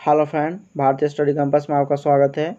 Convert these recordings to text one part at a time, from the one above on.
Hello friend, भारतीय study campus में आपका स्वागत है।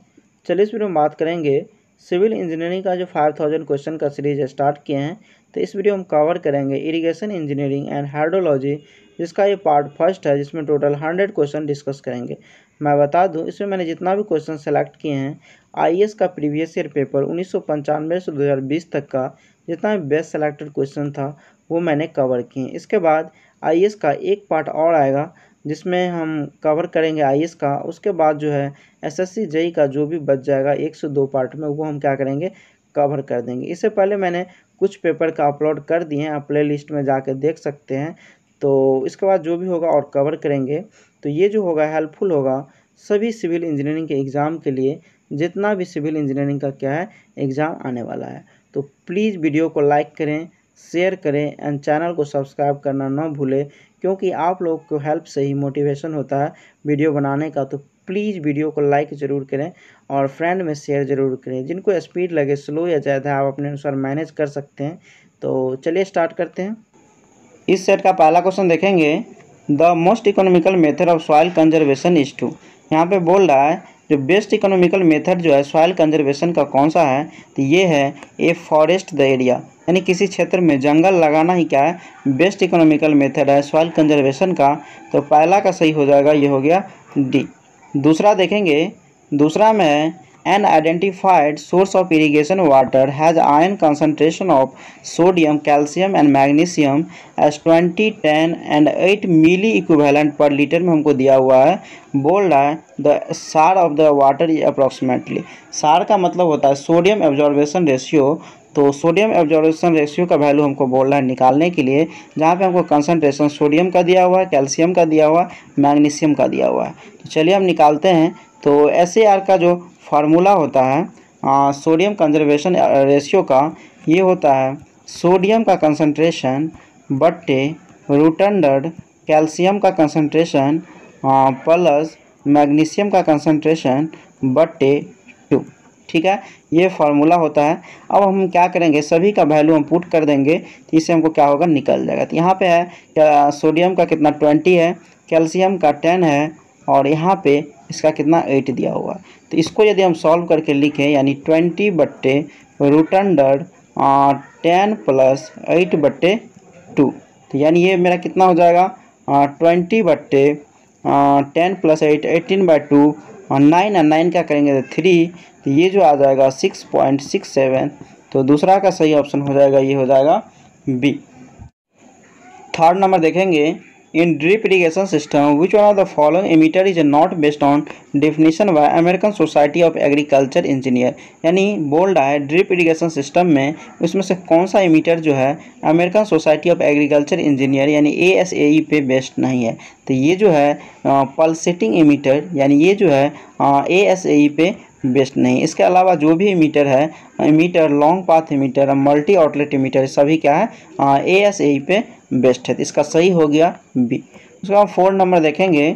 चलिए इस वीडियो में बात करेंगे सिविल इंजीनियरिंग का जो 5000 क्वेश्चन का सीरीज स्टार्ट किए हैं। तो इस वीडियो में कवर करेंगे इरिगेशन इंजीनियरिंग एंड हाइड्रोलॉजी, जिसका ये पार्ट फर्स्ट है, जिसमें टोटल 100 क्वेश्चन डिस्कस करेंगे। मैं बता दूं, इसमें मैंने जितना भी क्वेश्चन सेलेक्ट किए हैं आईएएस का प्रीवियस ईयर पेपर 1995 से 2020 तक का जितना भी बेस्ट सेलेक्टेड क्वेश्चन था वो मैंने कवर किए। इसके बाद आईएएस का एक पार्ट और आएगा जिसमें हम कवर करेंगे आईएएस का। उसके बाद जो है एसएससी जेई का जो भी बच जाएगा 102 पार्ट में, वो हम क्या करेंगे, कवर कर देंगे। इससे पहले मैंने कुछ पेपर का अपलोड कर दिए हैं, आप प्ले लिस्ट में जाके देख सकते हैं। तो इसके बाद जो भी होगा और कवर करेंगे। तो ये जो होगा हेल्पफुल होगा सभी सिविल इंजीनियरिंग के एग्ज़ाम के लिए, जितना भी सिविल इंजीनियरिंग का क्या है एग्ज़ाम आने वाला है। तो प्लीज़ वीडियो को लाइक करें, शेयर करें एंड चैनल को सब्सक्राइब करना ना भूलें, क्योंकि आप लोग को हेल्प से ही मोटिवेशन होता है वीडियो बनाने का। तो प्लीज़ वीडियो को लाइक ज़रूर करें और फ्रेंड में शेयर ज़रूर करें। जिनको स्पीड लगे, स्लो या ज़्यादा, आप अपने अनुसार मैनेज कर सकते हैं। तो चलिए स्टार्ट करते हैं। इस सेट का पहला क्वेश्चन देखेंगे, the most economical method of soil conservation is to. यहाँ पे बोल रहा है जो बेस्ट इकोनॉमिकल मेथड जो है सॉइल कंजर्वेशन का कौन सा है, तो ये है ए फॉरेस्ट द एरिया, यानी किसी क्षेत्र में जंगल लगाना ही क्या है बेस्ट इकोनॉमिकल मेथड है सॉइल कंजर्वेशन का। तो पहला का सही हो जाएगा, ये हो गया डी। दूसरा देखेंगे, दूसरा में है an identified source of irrigation water has ion concentration of sodium, calcium and magnesium as 20, 10 and 8 milli equivalent per litre में हमको दिया हुआ है। बोल रहा है द सार of the water is approximately. सार का मतलब होता है सोडियम एब्जॉर्बेशन रेशियो। तो सोडियम एब्जॉर्बेशन रेशियो का वैल्यू हमको बोल रहा है निकालने के लिए, जहाँ पे हमको कंसनट्रेशन सोडियम का दिया हुआ है, कैल्शियम का दिया हुआ है, मैग्नीशियम का दिया हुआ है। तो चलिए हम निकालते हैं। तो SAR का जो फार्मूला होता है सोडियम कंजर्वेशन रेशियो का, ये होता है सोडियम का कंसंट्रेशन बट्टे रूट अंडर कैल्शियम का कंसंट्रेशन प्लस मैग्नीशियम का कंसंट्रेशन बट्टे 2। ठीक है, ये फार्मूला होता है। अब हम क्या करेंगे, सभी का वैल्यू हम पुट कर देंगे, तो इससे हमको क्या होगा, निकल जाएगा। तो यहाँ पे है सोडियम का कितना 20 है, कैल्शियम का 10 है और यहाँ पे इसका कितना 8 दिया हुआ है। तो इसको यदि हम सॉल्व करके लिखें, यानी 20 बट्टे रूट अंडर 10 प्लस 8 बट्टे 2, तो यानी ये मेरा कितना हो जाएगा 20 बट्टे 10 प्लस 8, 18/2 और 9 और 9 क्या करेंगे 3, तो ये जो आ जाएगा 6.67। तो दूसरा का सही ऑप्शन हो जाएगा, ये हो जाएगा बी। थर्ड नंबर देखेंगे, in drip irrigation system which one of the following emitter is not based on definition by American society of agriculture engineer. यानी बोल रहा है ड्रिप इरिगेशन सिस्टम में उसमें से कौन सा एमीटर जो है American society of agriculture engineer यानी ASAE पे बेस्ड नहीं है। तो ये जो है पल्सेटिंग एमीटर, यानी ये जो है ASAE पे बेस्ट नहीं। इसके अलावा जो भी एमीटर है, emitter, long path emitter, multi outlet emitter, सभी क्या है ASAE पे बेस्ट है। तो इसका सही हो गया बी। उसके बाद 4 नंबर देखेंगे।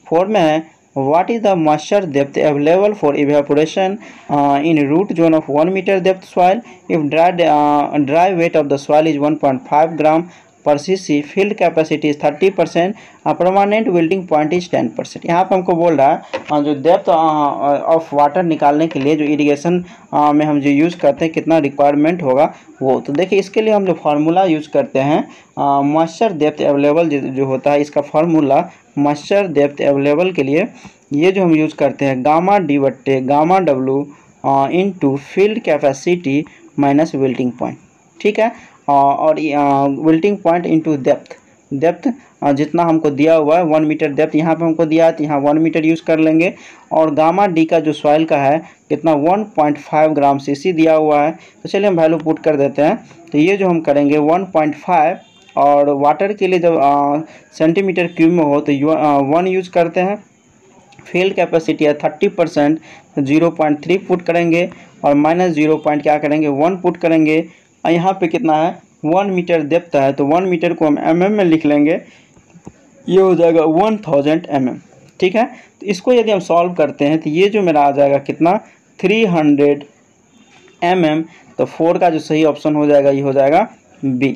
4 में है what is the moisture depth available for evaporation in root zone of 1 metre depth soil if dry weight of the soil is 1.5 gram per cc, field capacity is 30%, permanent wilting point is 10%। यहाँ पे हमको बोल रहा है जो depth of water निकालने के लिए जो इरिगेशन में हम जो यूज़ करते हैं कितना रिक्वायरमेंट होगा वो। तो देखिए इसके लिए हम जो फार्मूला यूज़ करते हैं मॉइस्चर डेप्थ अवेलेबल जो होता है, इसका फार्मूला मॉइस्चर डेप्थ अवेलेबल के लिए ये जो हम यूज़ करते हैं गामा डी बट्टे gamma W into field capacity minus wilting point. ठीक है, और विल्टिंग पॉइंट इनटू डेप्थ जितना हमको दिया हुआ है 1 मीटर डेप्थ यहाँ पे हमको दिया है, तो यहाँ 1 मीटर यूज़ कर लेंगे। और गामा डी का जो सॉइल का है कितना 1.5 ग्राम cc दिया हुआ है। तो चलिए हम वैल्यू पुट कर देते हैं। तो ये जो हम करेंगे 1.5, और वाटर के लिए जब सेंटीमीटर क्यूब में हो तो 1 यूज़ करते हैं। फील्ड कैपेसिटी है 30%, 0.3 पुट करेंगे और माइनस 0. क्या करेंगे 1 पुट करेंगे। और यहाँ पे कितना है 1 मीटर डेप्थ है, तो 1 मीटर को हम mm में लिख लेंगे, ये हो जाएगा 1000 mm। ठीक है, तो इसको यदि हम सॉल्व करते हैं तो ये जो मेरा आ जाएगा कितना 300 mm। तो 4 का जो सही ऑप्शन हो जाएगा ये हो जाएगा बी।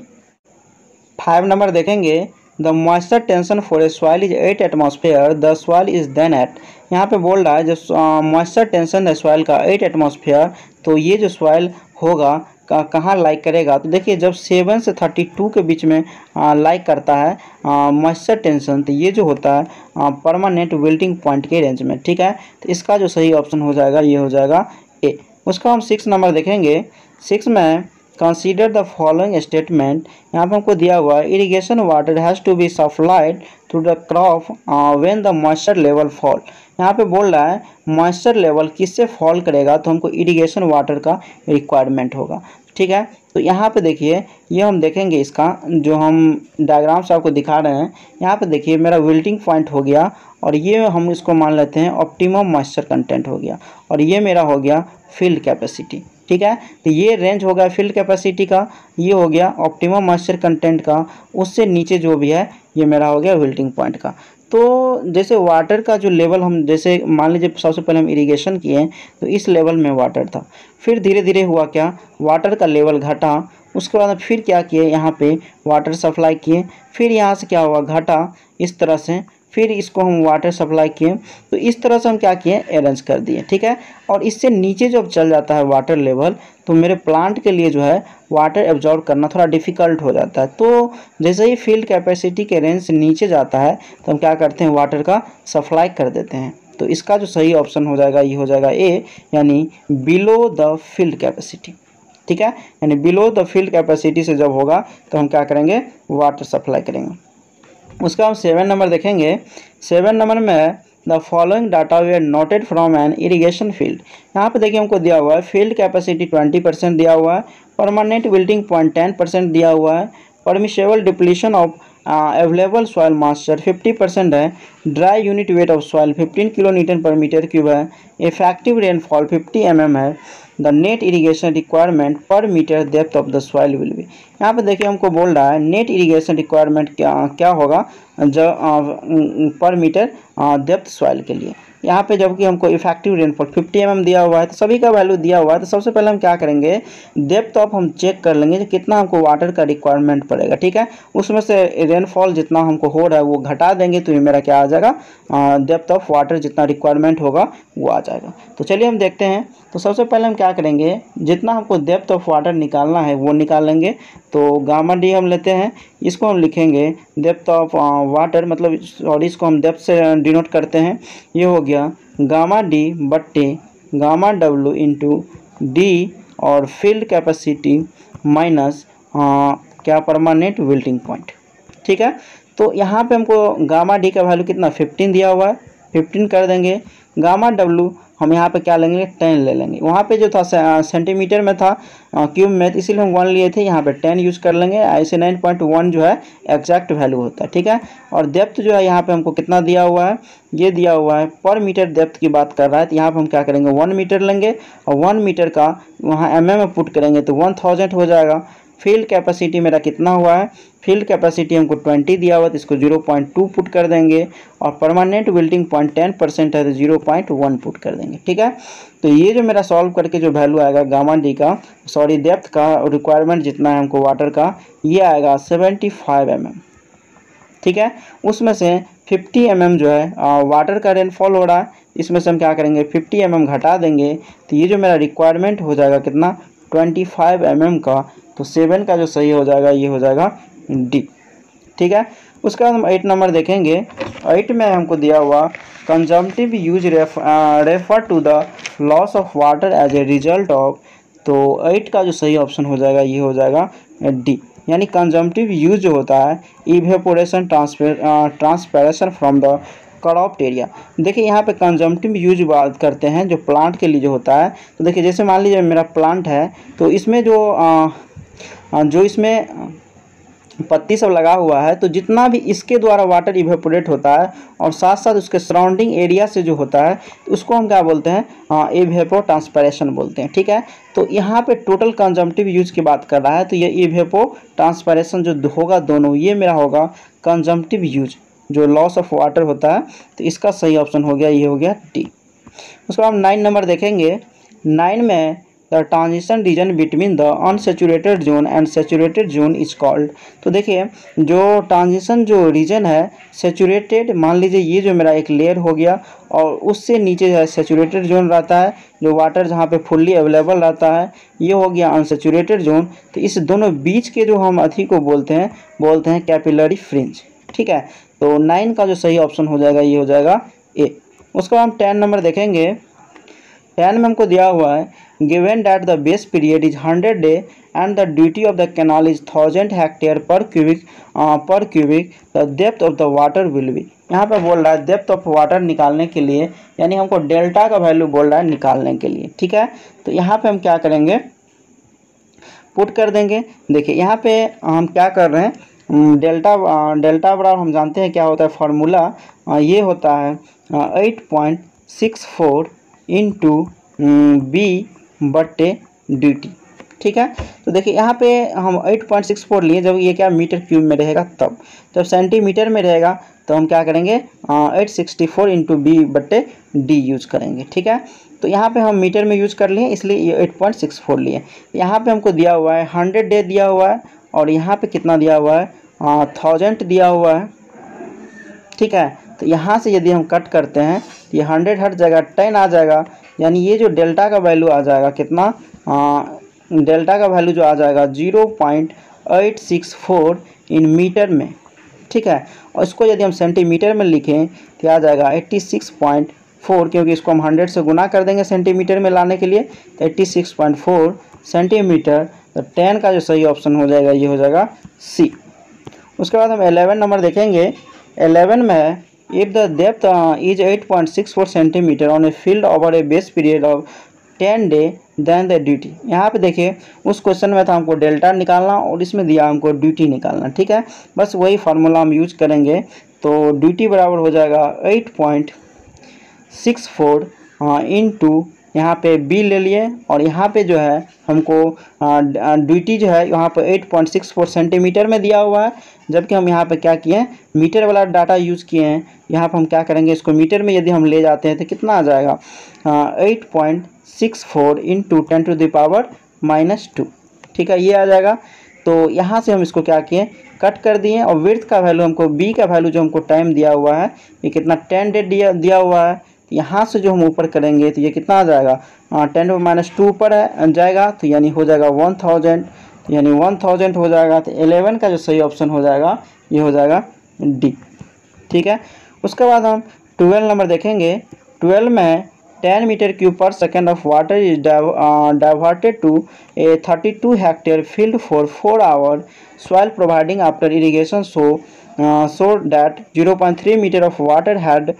5 नंबर देखेंगे, the moisture tension for a soil is 8 atmosphere, the soil is then at. यहाँ पे बोल रहा है जो मॉइस्चर टेंशन है सॉइल का 8 एटमॉस्फेयर, तो ये जो सॉइल होगा कहाँ लाइक करेगा, तो देखिए जब 7 से 32 के बीच में लाइक करता है मॉइस्चर टेंशन, तो ये जो होता है परमानेंट विल्टिंग पॉइंट के रेंज में। ठीक है, तो इसका जो सही ऑप्शन हो जाएगा ये हो जाएगा ए। उसका हम 6 नंबर देखेंगे। 6 में कंसीडर द फॉलोइंग स्टेटमेंट, यहाँ पर हमको दिया हुआ है irrigation water has to be supplied to the crop when the moisture level fall. यहाँ पे बोल रहा है मॉइस्चर लेवल किससे फॉल करेगा, तो हमको इरिगेशन वाटर का रिक्वायरमेंट होगा। ठीक है, तो यहाँ पे देखिए ये हम देखेंगे इसका जो हम डायग्राम से आपको दिखा रहे हैं। यहाँ पे देखिए मेरा विल्टिंग पॉइंट हो गया और ये हम इसको मान लेते हैं ऑप्टिमम मॉइस्चर कंटेंट हो गया, और ये मेरा हो गया फील्ड कैपेसिटी। ठीक है, तो ये रेंज हो गया फील्ड कैपेसिटी का, ये हो गया ऑप्टिमम मॉइस्चर कंटेंट का, उससे नीचे जो भी है ये मेरा हो गया विल्टिंग पॉइंट का। तो जैसे वाटर का जो लेवल हम जैसे मान लीजिए सबसे पहले हम इरिगेशन किए तो इस लेवल में वाटर था, फिर धीरे धीरे हुआ क्या वाटर का लेवल घटा, उसके बाद फिर क्या किए यहाँ पे वाटर सप्लाई किए, फिर यहाँ से क्या हुआ घटा इस तरह से, फिर इसको हम वाटर सप्लाई किए, तो इस तरह से हम क्या किए अरेंज कर दिए। ठीक है, और इससे नीचे जब चल जाता है वाटर लेवल तो मेरे प्लांट के लिए जो है वाटर एब्जॉर्ब करना थोड़ा डिफ़िकल्ट हो जाता है। तो जैसे ही फील्ड कैपेसिटी के रेंज से नीचे जाता है तो हम क्या करते हैं वाटर का सप्लाई कर देते हैं। तो इसका जो सही ऑप्शन हो जाएगा ये हो जाएगा ए, यानी बिलो द फील्ड कैपेसिटी। ठीक है, यानी बिलो द फील्ड कैपेसिटी से जब होगा तो हम क्या करेंगे वाटर सप्लाई करेंगे। उसका हम 7 नंबर देखेंगे। 7 नंबर में the following data were noted from an irrigation field. यहाँ पे देखिए हमको दिया हुआ है फील्ड कैपेसिटी 20% दिया हुआ है, परमानेंट विल्टिंग पॉइंट 10% दिया हुआ है, permissible depletion of available soil moisture 50% है, dry unit weight of soil 15 kilo newton per metre cube है, इफेक्टिव रेनफॉल 50 mm है, the net irrigation requirement per metre depth of the soil will be. यहाँ पे देखिए हमको बोल रहा है नेट इरीगेशन रिक्वायरमेंट क्या होगा जब पर मीटर डेप्थ सॉइल के लिए। यहाँ पे जबकि हमको इफेक्टिव रेनफॉल 50 mm दिया हुआ है, तो सभी का वैल्यू दिया हुआ है, तो सबसे पहले हम क्या करेंगे डेप्थ ऑफ हम चेक कर लेंगे कि कितना हमको वाटर का रिक्वायरमेंट पड़ेगा। ठीक है, उसमें से रेनफॉल जितना हमको हो रहा है वो घटा देंगे तो ये मेरा क्या आ जाएगा डेप्थ ऑफ वाटर जितना रिक्वायरमेंट होगा वो आ जाएगा। तो चलिए हम देखते हैं। तो सबसे पहले हम क्या करेंगे जितना हमको डेप्थ ऑफ वाटर निकालना है वो निकाल लेंगे। तो गामा डी हम लेते हैं, इसको हम लिखेंगे डेप्थ ऑफ वाटर, मतलब सॉरी इसको हम डेप्थ से डिनोट करते हैं। ये हो गया गामा डी बट्टे गामा डब्ल्यू इंटू डी और फील्ड कैपेसिटी माइनस क्या परमानेंट विल्टिंग पॉइंट। ठीक है, तो यहाँ पे हमको गामा डी का वैल्यू कितना 15 दिया हुआ है, 15 कर देंगे। गामा डब्ल्यू हम यहाँ पे क्या लेंगे 10 ले लेंगे, वहाँ पे जो था सेंटीमीटर में था क्यूब में, तो इसीलिए हम 1 लिए थे, यहाँ पे 10 यूज़ कर लेंगे। ऐसे 9.1 जो है एग्जैक्ट वैल्यू होता है। ठीक है, और डेप्थ जो है यहाँ पे हमको कितना दिया हुआ है, ये दिया हुआ है पर मीटर डेप्थ की बात कर रहा है, तो यहाँ पे हम क्या करेंगे 1 मीटर लेंगे और 1 मीटर का वहाँ mm में पुट करेंगे तो 1000 हो जाएगा। फील्ड कैपेसिटी मेरा कितना हुआ है, फील्ड कैपेसिटी हमको 20 दिया हुआ है तो इसको 0.2 पुट कर देंगे, और परमानेंट विल्टिंग पॉइंट 10% है तो 0.1 पुट कर देंगे। ठीक है, तो ये जो मेरा सॉल्व करके जो वैल्यू आएगा गामा डी का सॉरी डेप्थ का रिक्वायरमेंट जितना है हमको वाटर का, ये आएगा 75 mm। ठीक है, उसमें से 50 mm जो है वाटर का रेनफॉल हो रहा है, इसमें से हम क्या करेंगे 50 mm घटा देंगे, तो ये जो मेरा रिक्वायरमेंट हो जाएगा कितना 25 mm का। तो 7 का जो सही हो जाएगा ये हो जाएगा डी। ठीक है, उसका हम 8 नंबर देखेंगे। 8 में हमको दिया हुआ consumptive use refer to the loss of water as a result of, तो 8 का जो सही ऑप्शन हो जाएगा ये हो जाएगा डी, यानी कंजम्पटिव यूज जो होता है evaporation transpiration from the cropped area. देखिए यहाँ पे कंजम्पटिव यूज बात करते हैं जो प्लांट के लिए जो होता है। तो देखिए जैसे मान लीजिए मेरा प्लांट है तो इसमें जो इसमें पत्ती सब लगा हुआ है, तो जितना भी इसके द्वारा वाटर इवेपोरेट होता है और साथ साथ उसके सराउंडिंग एरिया से जो होता है तो उसको हम क्या बोलते हैं इवेपो ट्रांसपैरेशन बोलते हैं। ठीक है, तो यहाँ पे टोटल कंजम्पटिव यूज की बात कर रहा है, तो ये इवेपो ट्रांसपैरेशन जो होगा दोनों ये मेरा होगा कंजम्पटिव यूज जो लॉस ऑफ वाटर होता है। तो इसका सही ऑप्शन हो गया ये हो गया डी। उसको हम 9 नंबर देखेंगे। 9 में the transition region between the unsaturated zone and saturated zone is called. तो देखिए जो ट्रांजिशन जो रीजन है सेचुरेटेड, मान लीजिए ये जो मेरा एक लेयर हो गया और उससे नीचे जो है सेचुरेटेड जोन रहता है, जो वाटर जहाँ पे फुल्ली अवेलेबल रहता है, ये हो गया अनसेचुरेटेड जोन। तो इस दोनों बीच के जो हम अथी को बोलते हैं कैपिलरी फ्रिंज। ठीक है, तो 9 का जो सही ऑप्शन हो जाएगा ये हो जाएगा ए। उसके बाद हम 10 नंबर देखेंगे। 10 में हमको दिया हुआ है given that the base period is 100 day and the duty of the canal is 1000 hectare per cubic the depth of the water will be. यहाँ पे बोल रहा है डेप्थ ऑफ वाटर निकालने के लिए, यानी हमको डेल्टा का वैल्यू बोल रहा है निकालने के लिए। ठीक है, तो यहाँ पे हम क्या करेंगे, पुट कर देंगे। देखिए यहाँ पे हम क्या कर रहे हैं, डेल्टा बराबर हम जानते हैं क्या होता है फार्मूला, ये होता है 8.64 इंटू बी बट्टे ड्यूटी। ठीक है, तो देखिए यहाँ पे हम 8.64 लिए, जब ये क्या मीटर क्यूब में रहेगा तब, जब सेंटीमीटर में रहेगा तो हम क्या करेंगे 864 इंटू बी बट्टे डी यूज करेंगे। ठीक है, तो यहाँ पे हम मीटर में यूज कर लिए इसलिए ये 8.64 लिए। यहाँ पे हमको दिया हुआ है 100 डे दिया हुआ है और यहाँ पे कितना दिया हुआ है 1000 दिया हुआ है। ठीक है, तो यहाँ से यदि हम कट करते हैं तो ये 100 हट जाएगा, 10 आ जाएगा, यानी ये जो डेल्टा का वैल्यू आ जाएगा कितना, डेल्टा का वैल्यू जो आ जाएगा 0.864 इन मीटर में। ठीक है, और इसको यदि हम सेंटीमीटर में लिखें तो आ जाएगा 86.4, क्योंकि इसको हम 100 से गुना कर देंगे सेंटीमीटर में लाने के लिए, तो 86.4 सेंटीमीटर। तो 10 का जो सही ऑप्शन हो जाएगा ये हो जाएगा सी। उसके बाद हम 11 नंबर देखेंगे। 11 में है if the depth is 8.64 centimetre on a field over a base period of 10 day then the duty. यहाँ पे देखिए उस क्वेश्चन में था हमको डेल्टा निकालना और इसमें दिया हमको ड्यूटी निकालना। ठीक है, बस वही फार्मूला हम यूज करेंगे। तो ड्यूटी बराबर हो जाएगा 8.64 इंटू यहाँ पे बी ले लिए और यहाँ पे जो है हमको ड्यूटी जो है यहाँ पे 8.64 सेंटीमीटर में दिया हुआ है, जबकि हम यहाँ पे क्या किए हैं मीटर वाला डाटा यूज़ किए हैं। यहाँ पे हम क्या करेंगे, इसको मीटर में यदि हम ले जाते हैं तो कितना आ जाएगा 8.64 इंटू 10⁻⁻²। ठीक है, ये आ जाएगा। तो यहाँ से हम इसको क्या किए कट कर दिए और विड्थ का वैल्यू हमको बी का वैल्यू जो हमको टाइम दिया हुआ है ये कितना 10 डे दिया हुआ है। यहाँ से जो हम ऊपर करेंगे तो ये कितना आ जाएगा 10⁻² ऊपर जाएगा, तो यानी हो जाएगा 1000, यानी 1000 हो जाएगा। तो 11 का जो सही ऑप्शन हो जाएगा ये हो जाएगा डी। ठीक है, उसके बाद हम 12 नंबर देखेंगे। 12 में 10 metre cube per second of water is diverted to a 32 hectare field for 4 hour soil providing after irrigation so that 0.3 meter of water had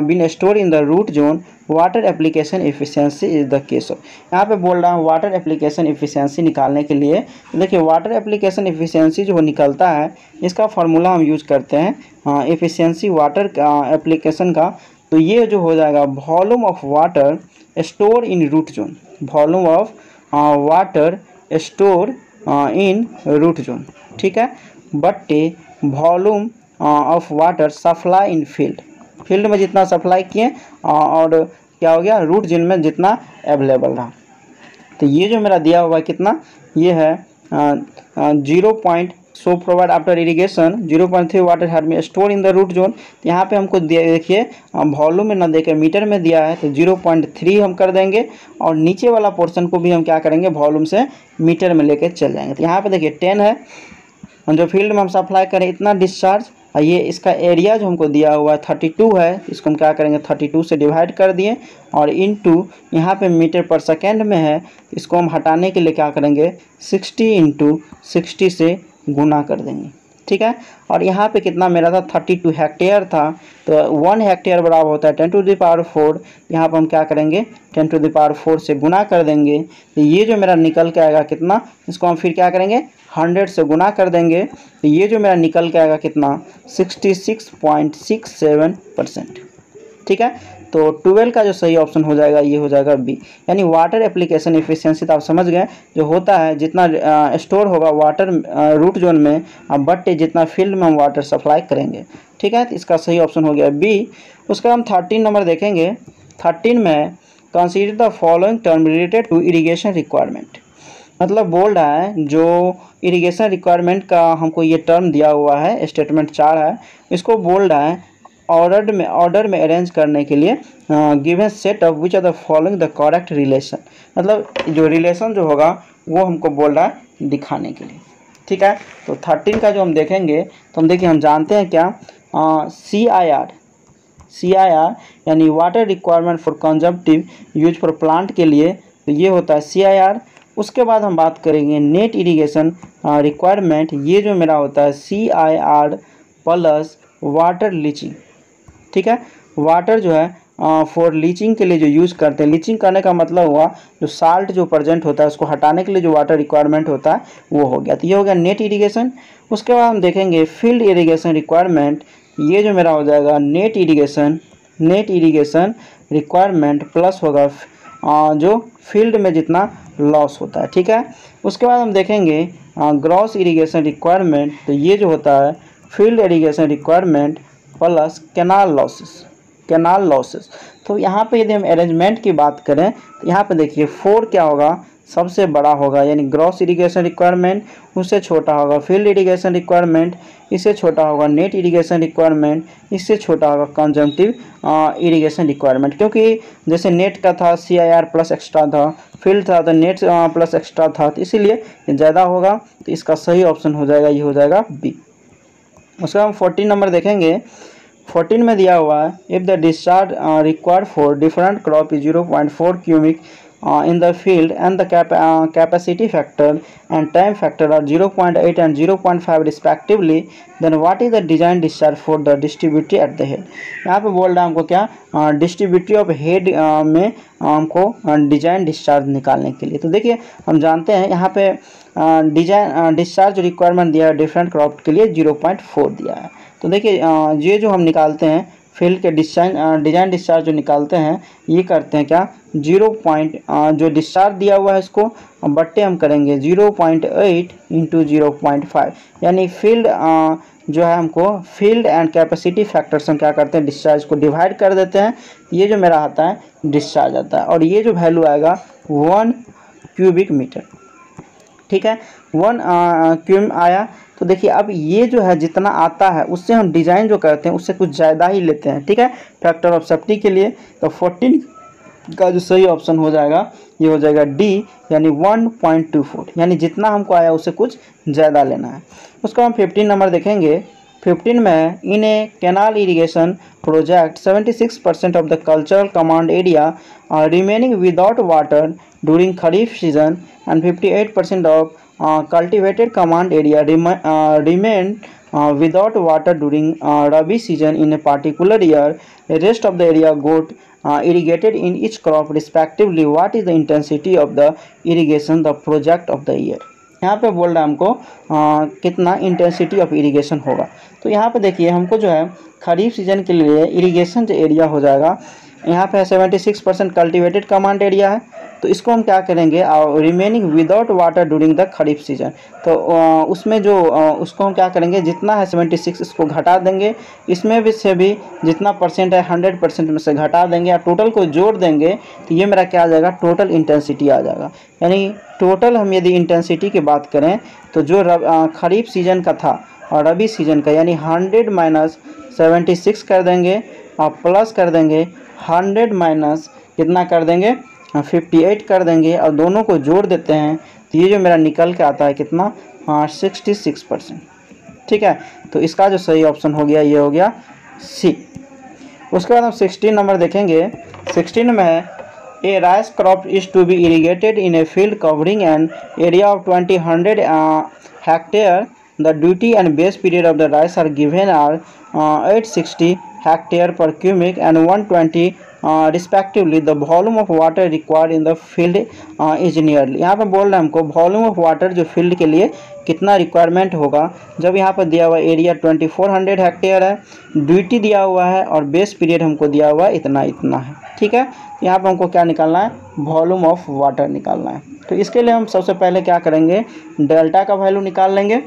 been stored in the root zone. Water application efficiency is the case of. यहाँ पे बोल रहा हूँ water application efficiency निकालने के लिए। देखिए water application efficiency जो निकलता है इसका फार्मूला हम यूज करते हैं एफिशिएंसी वाटर एप्लीकेशन का। तो ये जो हो जाएगा volume of water store in root zone, volume of water store in root zone. ठीक है, but the volume of water supply in field, field में जितना सप्लाई किए और क्या हो गया रूट जोन में जितना अवेलेबल रहा। तो ये जो मेरा दिया हुआ है कितना, ये है 0. So provide after irrigation 0.3 water head में store in the root zone. तो यहाँ पे हमको देखिए वॉल्यूम में ना देकर मीटर में दिया है, तो 0.3 हम कर देंगे और नीचे वाला पोर्शन को भी हम क्या करेंगे वॉल्यूम से मीटर में लेके चल जाएंगे। तो यहाँ पे देखिए 10 है जो फील्ड में हम सप्लाई करें इतना डिस्चार्ज, और ये इसका एरिया जो हमको दिया हुआ है 32 है, इसको हम क्या करेंगे 32 से डिवाइड कर दिए और इनटू यहाँ पे मीटर पर सेकेंड में है, इसको हम हटाने के लिए क्या करेंगे 60 इंटू 60 से गुना कर देंगे। ठीक है, और यहाँ पे कितना मेरा था 32 हेक्टेयर था, तो 1 हेक्टेयर बराबर होता है 10⁴। यहाँ पर हम क्या करेंगे 10⁴ से गुना कर देंगे। तो ये जो मेरा निकल के आएगा कितना, इसको हम फिर क्या करेंगे 100 से गुना कर देंगे। तो ये जो मेरा निकल के आएगा कितना 66.67%। ठीक है, तो 12 का जो सही ऑप्शन हो जाएगा ये हो जाएगा बी, यानी वाटर एप्लीकेशन एफिशिएंसी। तो आप समझ गए जो होता है जितना स्टोर होगा वाटर रूट जोन में बट जितना फील्ड में हम वाटर सप्लाई करेंगे। ठीक है, तो इसका सही ऑप्शन हो गया बी। उसका हम 13 नंबर देखेंगे। 13 में consider the following term related to irrigation requirement. मतलब बोल रहा है जो इरिगेशन रिक्वायरमेंट का हमको ये टर्म दिया हुआ है, स्टेटमेंट 4 है, इसको बोल रहा है ऑर्डर में अरेंज करने के लिए given set of which are the following the correct relation. मतलब जो रिलेशन जो होगा वो हमको बोल रहा है दिखाने के लिए। ठीक है, तो 13 का जो हम देखेंगे तो हम देखिए, हम जानते हैं क्या, CIR यानी water requirement for consumptive use for plant के लिए, तो ये होता है CIR। उसके बाद हम बात करेंगे नेट इरिगेशन रिक्वायरमेंट, ये जो मेरा होता है CIR प्लस वाटर लीचिंग। ठीक है, वाटर जो है फॉर लीचिंग के लिए जो यूज़ करते हैं, लीचिंग करने का मतलब हुआ जो साल्ट जो प्रेजेंट होता है उसको हटाने के लिए जो वाटर रिक्वायरमेंट होता है वो हो गया, तो ये हो गया नेट इरिगेशन। उसके बाद हम देखेंगे फील्ड इरिगेशन रिक्वायरमेंट, ये जो मेरा हो जाएगा नेट इरिगेशन रिक्वायरमेंट प्लस होगा जो फील्ड में जितना लॉस होता है। ठीक है, उसके बाद हम देखेंगे ग्रॉस इरिगेशन रिक्वायरमेंट, तो ये जो होता है field irrigation requirement plus canal losses. तो यहाँ पे यदि हम अरेंजमेंट की बात करें तो यहाँ पे देखिए 4 क्या होगा, सबसे बड़ा होगा, यानी ग्रॉस इरिगेशन रिक्वायरमेंट, उससे छोटा होगा फील्ड इरिगेशन रिक्वायरमेंट, इससे छोटा होगा नेट इरिगेशन रिक्वायरमेंट, इससे छोटा होगा कंजम्पटिव इरिगेशन रिक्वायरमेंट। क्योंकि जैसे नेट का था CIR प्लस एक्स्ट्रा था, फील्ड था तो नेट प्लस एक्स्ट्रा था, तो इसीलिए ज़्यादा होगा, तो इसका सही ऑप्शन हो जाएगा, ये हो जाएगा B। उसका हम 14 नंबर देखेंगे। 14 में दिया हुआ है if the discharge required for different crop is 0.4 cubic in the field and the capacity factor and time factor are 0.8 and 0.5 respectively, then what is the design discharge for the distributor at the head। यहाँ पे बोल रहा है हमको क्या, distributary of head में हमको design discharge निकालने के लिए। तो देखिए हम जानते हैं यहाँ पे डिजाइन डिस्चार्ज रिक्वायरमेंट दिया है डिफरेंट क्रॉप के लिए 0.4 दिया है। तो देखिए ये जो हम निकालते हैं फील्ड के डिजाइन डिस्चार्ज जो निकालते हैं, ये करते हैं क्या, 0 जो डिस्चार्ज दिया हुआ है इसको बट्टे हम करेंगे 0.8 इंटू 0.5, यानी फील्ड जो है हमको फील्ड एंड कैपेसिटी फैक्टर से हम क्या करते हैं, डिस्चार्ज को डिवाइड कर देते हैं, ये जो मेरा आता है डिस्चार्ज आता है, और ये जो वैल्यू आएगा 1 क्यूबिक मीटर। ठीक है, 1 क्यूब आया। तो देखिए अब ये जो है जितना आता है उससे हम डिज़ाइन जो करते हैं उससे कुछ ज़्यादा ही लेते हैं। ठीक है, फैक्टर ऑफ सेफ्टी के लिए, तो 14 का जो सही ऑप्शन हो जाएगा ये हो जाएगा D, यानी 1.24, यानी जितना हमको आया उससे कुछ ज़्यादा लेना है। उसको हम 15 नंबर देखेंगे। 15 में in a canal irrigation project 76% of the cultural command area remaining without water during kharif season and 58% ऑफ cultivated command area remain without water during Rabi season in a particular year. The rest of the area got irrigated in each crop respectively. What is the intensity of the irrigation the project of the year? यहाँ पे बोल रहा है हमको कितना intensity of irrigation होगा। तो यहाँ पे देखिए हमको जो है खरीफ सीजन के लिए इरिगेशन जो एरिया हो जाएगा, यहाँ पे 76% कल्टिवेटेड कमांड एरिया है, तो इसको हम क्या करेंगे, remaining without water during the kharif season, तो उसमें जो उसको हम क्या करेंगे, जितना है 76 इसको घटा देंगे, इसमें भी से भी जितना परसेंट है 100% में से घटा देंगे, या टोटल को जोड़ देंगे, तो ये मेरा क्या आ जाएगा, टोटल इंटेंसिटी आ जाएगा। यानी टोटल हम यदि इंटेंसिटी की बात करें तो जो खरीफ सीजन का था और रबी सीजन का, यानी 100 माइनस 76 कर देंगे और प्लस कर देंगे 100 माइनस कितना कर देंगे 58 कर देंगे, और दोनों को जोड़ देते हैं, तो ये जो मेरा निकल के आता है कितना 66%। ठीक है, तो इसका जो सही ऑप्शन हो गया ये हो गया C। उसके बाद हम 16 नंबर देखेंगे। 16 में है a rice crop is to be irrigated in a field covering an area of 20 hectare. The duty and base period of the rice are given are 860 hectare per cubic and 120 respectively. The volume of water required in the field is nearly. यहाँ पे बोल रहे हैं हमको volume of water जो field के लिए कितना रिक्वायरमेंट होगा, जब यहाँ पर दिया हुआ एरिया 2400 हेक्टेयर है, ड्यूटी दिया हुआ है और बेस पीरियड हमको दिया हुआ है इतना इतना है। ठीक है, यहाँ पर हमको क्या निकालना है, वॉल्यूम ऑफ वाटर निकालना है। तो इसके लिए हम सबसे पहले क्या करेंगे, डेल्टा का वैल्यू निकाल लेंगे।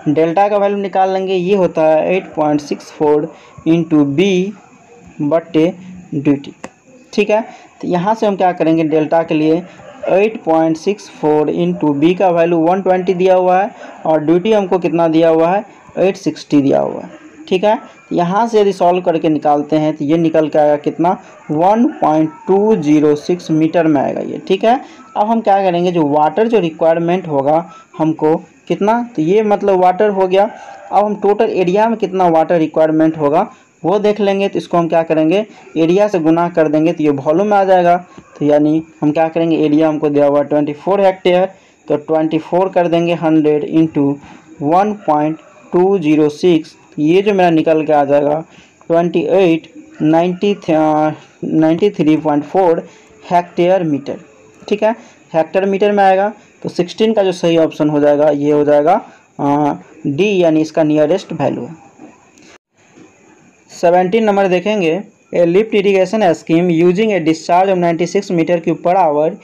डेल्टा का वैल्यू निकाल लेंगे, ये होता है 8.64 इंटू B बटे ड्यूटी। ठीक है। तो यहाँ से हम क्या करेंगे, डेल्टा के लिए 8.64 इंटू बी का वैल्यू 120 दिया हुआ है और ड्यूटी हमको कितना दिया हुआ है, 860 दिया हुआ है, ठीक है। यहाँ से यदि सॉल्व करके निकालते हैं तो ये निकल के आएगा कितना, 1.206 मीटर में आएगा ये, ठीक है। अब हम क्या करेंगे, जो वाटर जो रिक्वायरमेंट होगा हमको कितना, तो ये मतलब वाटर हो गया। अब हम टोटल एरिया में कितना वाटर रिक्वायरमेंट होगा वो देख लेंगे। तो इसको हम क्या करेंगे, एरिया से गुना कर देंगे तो ये वॉल्यूम में आ जाएगा। तो यानी हम क्या करेंगे, एरिया हमको दिया हुआ 24 हेक्टेयर, तो 24 कर देंगे 100 इंटू 1.206, ये जो मेरा निकल के आ जाएगा 93.4 हेक्टेयर मीटर, ठीक है। हेक्टेयर मीटर में आएगा। तो 16 का जो सही ऑप्शन हो जाएगा ये हो जाएगा डी, यानी इसका नियरेस्ट वैल्यू है। 17 नंबर देखेंगे, a lift irrigation scheme using a discharge of 96 metre cube per hour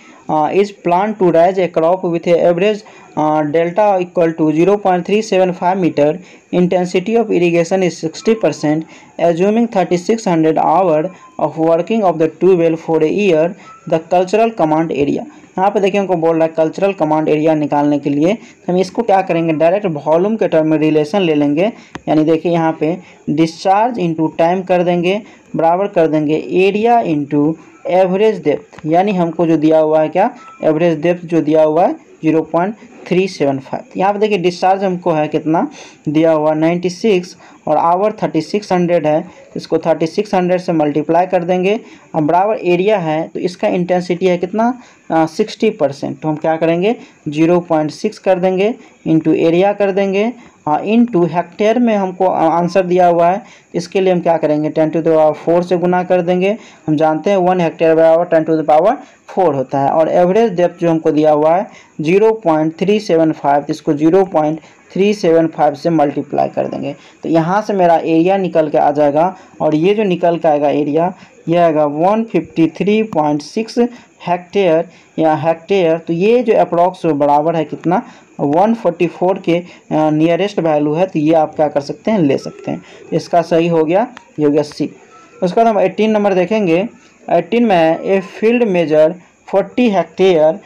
is plan to raise a crop with average delta equal to 0.375 metre, intensity of irrigation is 60%, assuming 3600 hour of working of the tubewell for a year, the cultural command area. यहाँ पे देखिए हमको बोल रहा है cultural command area निकालने के लिए हम इसको क्या करेंगे, डायरेक्ट वॉल्यूम के टर्म में रिलेशन ले लेंगे। यानी देखिए यहाँ पे डिस्चार्ज इंटू टाइम कर देंगे, बराबर कर देंगे एरिया इंटू एवरेज डेप्थ, यानी हमको जो दिया हुआ है क्या, एवरेज डेप्थ जो दिया हुआ है 0.375। यहाँ पे देखिए डिस्चार्ज हमको है कितना दिया हुआ 96 और आवर 3600 है, इसको 3600 से मल्टीप्लाई कर देंगे। अब बराबर एरिया है तो इसका इंटेंसिटी है कितना 60%, तो हम क्या करेंगे 0.6 कर देंगे इंटू एरिया कर देंगे इंटू हेक्टेयर में हमको आंसर दिया हुआ है। इसके लिए हम क्या करेंगे 10⁴ से गुना कर देंगे। हम जानते हैं 1 हेक्टेयर बराबर 10⁴ होता है। और एवरेज डेप्थ जो हमको दिया हुआ है 0.375, इसको 0.375 से मल्टीप्लाई कर देंगे। तो यहाँ से मेरा एरिया निकल के आ जाएगा और ये जो निकल के आएगा एरिया ये आएगा 153.6 हेक्टेयर या हेक्टेयर। तो ये जो अप्रॉक्स बराबर है कितना 144 के नियरेस्ट वैल्यू है। तो ये आप क्या कर सकते हैं, ले सकते हैं। इसका सही हो गया, ये हो गया सी। उसके बाद हम 18 नंबर देखेंगे। 18 में a field measure 40 hectare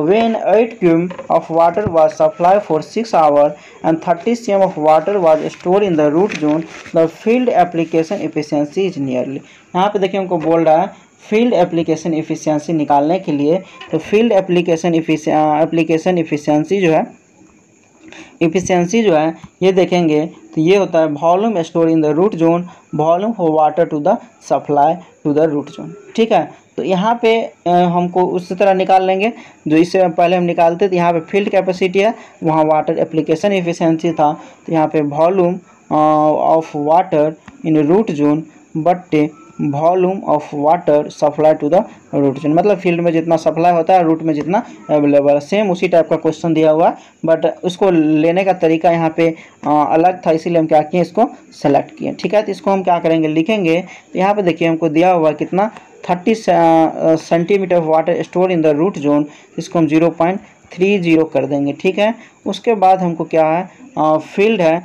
when 8 cube of water was supplied for 6 hours and 30 cm of water was stored in the root zone, the field application efficiency is nearly। यहाँ पे देखिए हमको बोल रहा है फील्ड एप्लीकेशन एफिशिएंसी निकालने के लिए। तो फील्ड एप्लीकेशन एफिशिएंसी जो है ये देखेंगे तो ये होता है volume store in the root zone, volume of water to the supply to the root zone, ठीक है। तो यहाँ पे हमको उसी तरह निकाल लेंगे जो इससे पहले हम निकालते थे। यहाँ पे फील्ड कैपेसिटी है, वहाँ वाटर एप्लीकेशन एफिशिएंसी था। तो यहाँ पे volume of water in root zone बट्टे volume of water supply to the root zone, मतलब फील्ड में जितना सप्लाई होता है रूट में जितना अवेलेबल है। सेम उसी टाइप का क्वेश्चन दिया हुआ है, बट उसको लेने का तरीका यहाँ पे अलग था, इसीलिए हम क्या किए इसको सेलेक्ट किए, ठीक है। तो इसको हम क्या करेंगे, लिखेंगे। तो यहाँ पे देखिए हमको दिया हुआ कितना 30 centimetre water store in the root zone, इसको हम 0.30 कर देंगे, ठीक है। उसके बाद हमको क्या है फील्ड है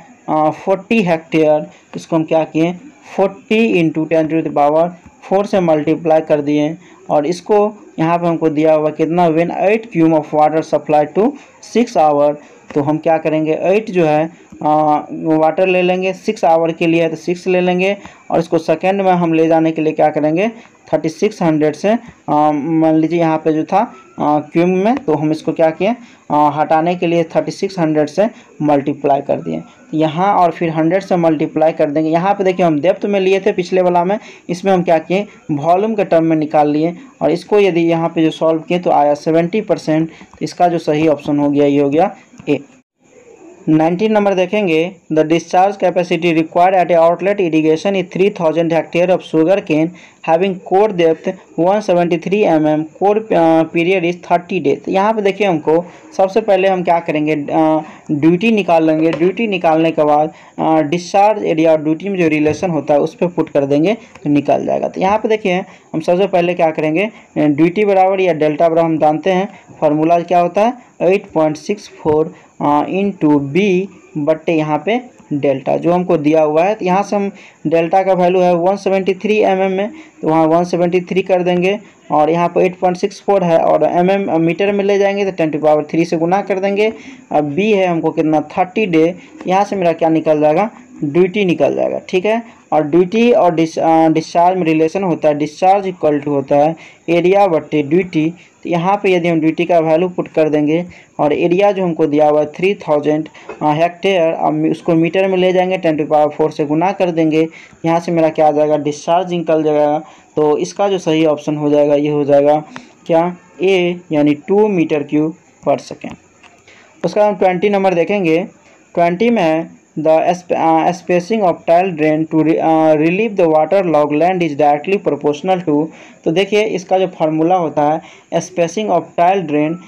40 हेक्टेयर, इसको हम क्या किए 40 इंटू 10⁴ से मल्टीप्लाई कर दिए। और इसको यहाँ पे हमको दिया हुआ कितना when 8 cube of water supply to 6 hour. तो हम क्या करेंगे 8 जो है वाटर ले लेंगे, 6 आवर के लिए है तो 6 ले लेंगे। और इसको सेकेंड में हम ले जाने के लिए क्या करेंगे 3600 से मान लीजिए यहाँ पे जो था क्यूब में, तो हम इसको क्या किए हटाने के लिए 3600 से मल्टीप्लाई कर दिए यहाँ, और फिर 100 से मल्टीप्लाई कर देंगे। यहाँ पे देखिए हम डेप्थ में लिए थे पिछले वाला में, इसमें हम क्या किए वॉल्यूम के टर्म में निकाल लिए। और इसको यदि यहाँ पे जो सॉल्व किए तो आया 70%। तो इसका जो सही ऑप्शन हो गया ये हो गया ए। 19 नंबर देखेंगे। The discharge capacity required at a outlet irrigation is 3000 hectare of sugar cane having kor depth 173 mm, kor period is 30 days. यहाँ पे देखिए हमको सबसे पहले हम क्या करेंगे ड्यूटी निकाल लेंगे। ड्यूटी निकालने के बाद डिस्चार्ज एरिया और ड्यूटी में जो रिलेशन होता है उस पर पुट कर देंगे तो निकल जाएगा। तो यहाँ पे देखिए हम सबसे पहले क्या करेंगे ड्यूटी बराबर या डेल्टा बराबर हम जानते हैं फार्मूला क्या होता है 8.64 इंटू बी बट्टे यहाँ पे डेल्टा जो हमको दिया हुआ है। तो यहाँ से हम डेल्टा का वैल्यू है 173 mm में, तो वहाँ 173 कर देंगे और यहाँ पर 8.64 है और मीटर में ले जाएंगे तो 10⁻³ से गुना कर देंगे। अब बी है हमको कितना 30 डे, यहाँ से मेरा क्या निकल जाएगा ड्यूटी निकल जाएगा, ठीक है। और ड्यूटी और डिस्चार्ज में रिलेशन होता है, डिस्चार्ज इक्वल टू होता है एरिया बट्टे ड्यूटी। तो यहाँ पे यदि हम ड्यूटी का वैल्यू पुट कर देंगे और एरिया जो हमको दिया हुआ है 3000 हेक्टेयर, अब उसको मीटर में ले जाएंगे 10⁻⁴ से गुना कर देंगे, यहाँ से मेरा क्या आ जाएगा डिस्चार्ज निकल जाएगा। तो इसका जो सही ऑप्शन हो जाएगा ये हो जाएगा क्या ए, यानी 2 m³/s। उसका हम 20 नंबर देखेंगे। 20 में है the spacing of tile drain to relieve the water log land is directly proportional to. तो देखिए इसका जो फार्मूला होता है स्पेसिंग ऑफ टाइल ड्रेन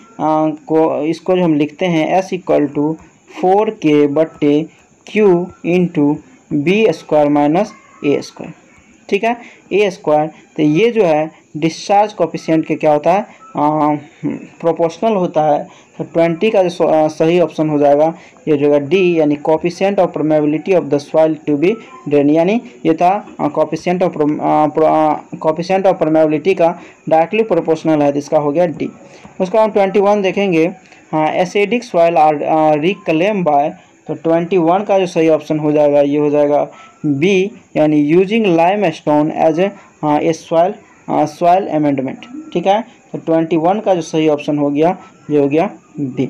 इसको जो हम लिखते हैं S = 4K/Q × B² - A², ठीक है, A²। तो ये जो है डिस्चार्ज कोफिशिएंट के क्या होता है प्रोपोर्शनल होता है। तो 20 का जो सही ऑप्शन हो जाएगा ये जो है डी, यानी coefficient of permeability of the soil to be drain, यानी ये था कोफिशिएंट ऑफ परमेबिलिटी का डायरेक्टली प्रोपोर्शनल है, इसका हो गया डी। उसका हम 21 देखेंगे। Acidic soil are reclaim by, तो 21 का जो सही ऑप्शन हो जाएगा ये हो जाएगा बी, यानी using limestone as a soil amendment, ठीक है। तो 21 का जो सही ऑप्शन हो गया ये हो गया बी।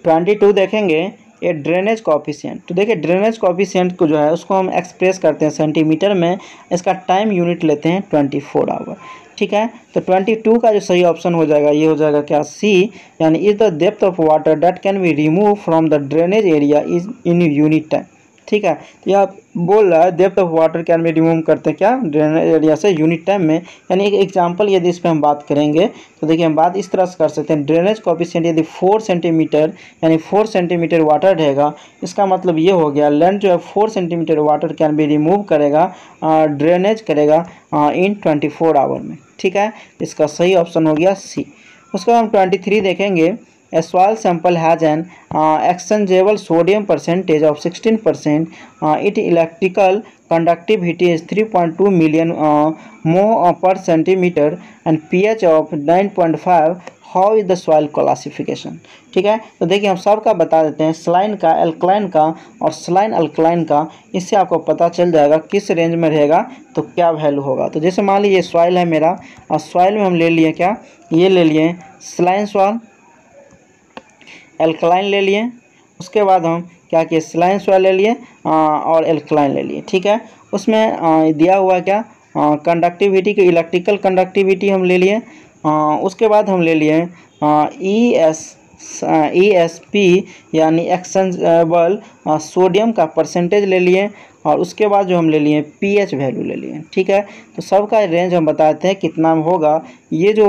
22 देखेंगे ये ड्रेनेज कोफिशिएंट। तो देखिए ड्रेनेज कोफिशिएंट को जो है उसको हम एक्सप्रेस करते हैं सेंटीमीटर में, इसका टाइम यूनिट लेते हैं 24 आवर, ठीक है। तो 22 का जो सही ऑप्शन हो जाएगा ये हो जाएगा क्या सी, यानी is the depth of water that can be remove from the drainage area is in unit time, ठीक है। तो यह बोल रहा है depth of water can be remove करते हैं क्या ड्रेनेज एरिया से यूनिट टाइम में, यानी एक एग्जांपल यदि इस पर हम बात करेंगे तो देखिए हम बात इस तरह से कर सकते हैं। ड्रेनेज कोफिशिएंट यदि 4 सेंटीमीटर यानी 4 सेंटीमीटर वाटर रहेगा, इसका मतलब ये हो गया लैंड जो है 4 centimetre water can be remove करेगा, ड्रेनेज करेगा इन 24 आवर में, ठीक है। इसका सही ऑप्शन हो गया सी। उसका हम 23 देखेंगे। A soil sample has an exchangeable sodium percentage of 16%. Its electrical conductivity is 3.2 million mho per centimeter and pH of 9.5. How is the soil classification, ठीक है। तो देखिए हम सब का बता देते हैं, स्लाइन का, एल्कलाइन का और स्लाइन अल्कलाइन का, इससे आपको पता चल जाएगा किस रेंज में रहेगा तो क्या वैल्यू होगा। तो जैसे मान लीजिए सॉइल है मेरा और सॉइल में हम ले लिए क्या, ये ले लिए स्लाइन सॉइल, एल्कलाइन ले लिए, उसके बाद हम क्या किए स्लाइन सॉइल ले लिए और एल्कलाइन ले लिए, ठीक है। उसमें दिया हुआ क्या कंडक्टिविटी की इलेक्ट्रिकल कंडक्टिविटी हम ले लिए, उसके बाद हम ले लिए ESP यानी एक्सचेंजेबल सोडियम का परसेंटेज ले लिए और उसके बाद जो हम ले लिए pH वैल्यू ले लिए, ठीक है। तो सबका रेंज हम बताते हैं कितना होगा। ये जो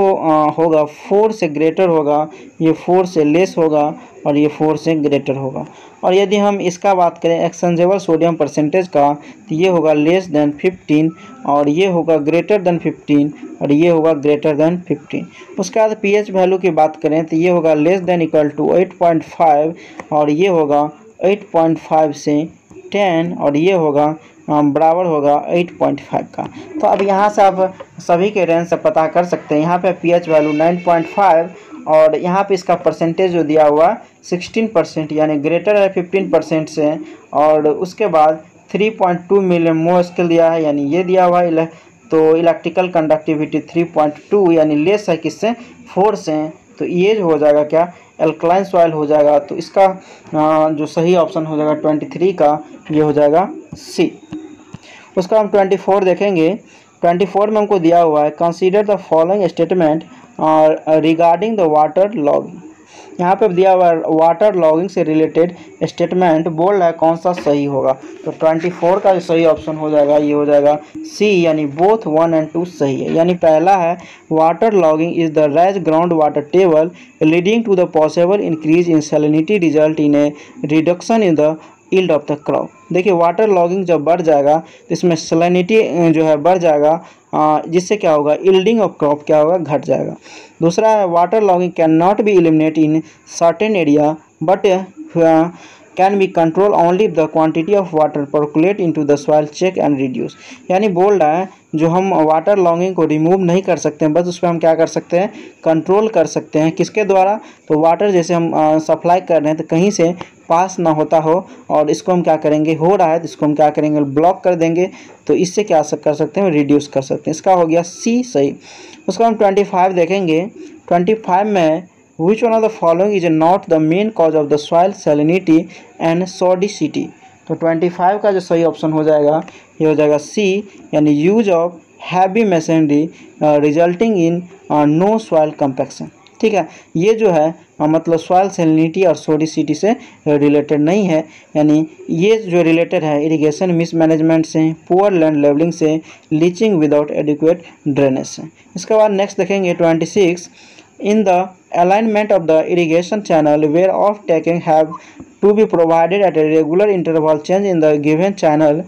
होगा 4 से ग्रेटर होगा, ये 4 से लेस होगा और ये 4 से ग्रेटर होगा। और यदि हम इसका बात करें एक्सचेंजेबल सोडियम परसेंटेज का, तो ये होगा लेस देन 15 और ये होगा ग्रेटर देन 15 और ये होगा ग्रेटर देन 15। उसके बाद pH वैल्यू की बात करें तो ये होगा लेस देन इक्वल टू 8.5 और ये होगा 8.5 से 10 और ये होगा बराबर होगा 8.5 का। तो अब यहाँ से आप सभी के रेंज से पता कर सकते हैं। यहाँ पे pH वैल्यू 9.5 और यहाँ पे इसका परसेंटेज जो दिया हुआ 16% यानी ग्रेटर है 15% से, और उसके बाद 3.2 मिलियन मो स्केल दिया है यानी ये दिया हुआ है। तो इलेक्ट्रिकल कंडक्टिविटी 3.2 यानी लेस है किससे 4 से, तो ये जो हो जाएगा क्या एल्कलाइन सॉइल हो जाएगा। तो इसका जो सही ऑप्शन हो जाएगा 23 का ये हो जाएगा सी। उसका हम 24 देखेंगे। 24 में हमको दिया हुआ है consider the following statement regarding the water logging. यहाँ पे दिया हुआ है वाटर लॉगिंग से रिलेटेड स्टेटमेंट, बोल रहा है कौन सा सही होगा। तो 24 का जो सही ऑप्शन हो जाएगा ये हो जाएगा सी, यानी बोथ 1 और 2 सही है। यानी पहला है water logging is the rise ground water table leading to the possible increase in salinity result in a reduction in the yield of the crop. देखिए वाटर लॉगिंग जब बढ़ जाएगा तो इसमें सैलिनिटी जो है बढ़ जाएगा, जिससे क्या होगा यील्डिंग ऑफ क्रॉप क्या होगा घट जाएगा। दूसरा है water logging can not be eliminate in certain area but can be control only if the quantity of water percolate into the soil check and reduce. यानी बोल रहा है जो हम वाटर लॉगिंग को रिमूव नहीं कर सकते हैं, बस उस पर हम क्या कर सकते हैं, कंट्रोल कर सकते हैं। किसके द्वारा? तो वाटर जैसे हम सप्लाई कर रहे हैं तो कहीं से पास ना होता हो, और इसको हम क्या करेंगे, हो रहा है तो इसको हम क्या करेंगे, ब्लॉक कर देंगे। तो इससे क्या कर सकते हैं, रिड्यूस कर सकते हैं। इसका हो गया सी सही। उसका हम 25 देखेंगे। 25 में Which one of the following is not the main cause of the soil salinity and sodicity? तो 25 का जो सही ऑप्शन हो जाएगा ये हो जाएगा सी, यानी use of heavy machinery resulting in no soil compaction. ठीक है, ये जो है मतलब सॉइल सैलिनिटी और सोडिसिटी से रिलेटेड नहीं है, यानी ये जो रिलेटेड है इरिगेशन मिसमैनेजमेंट से, पुअर लैंड लेवलिंग से, लीचिंग विदाउट एडिक्वेट ड्रेनेज से। इसके बाद नेक्स्ट देखेंगे 26। In the alignment of the irrigation channel, where off-taking have to be provided at a regular interval, change in the given channel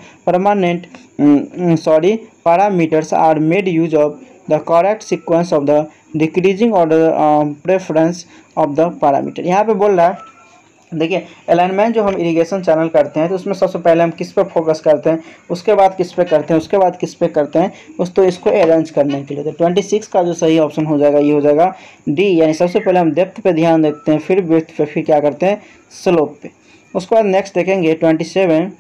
parameters are made use of the correct sequence of the decreasing order preference of the parameter। यहाँ पे बोल रहा है देखिए alignment जो हम irrigation channel करते हैं तो उसमें सबसे पहले हम किस पे फोकस करते हैं, उसके बाद किस पे करते हैं, उसके बाद किस पे करते हैं, तो इसको अरेंज करने के लिए। तो 26 का जो सही ऑप्शन हो जाएगा ये हो जाएगा डी, यानी सबसे पहले हम डेप्थ पे ध्यान देते हैं, फिर विड्थ पे, फिर क्या करते हैं, स्लोप पे। उसके बाद नेक्स्ट देखेंगे 27।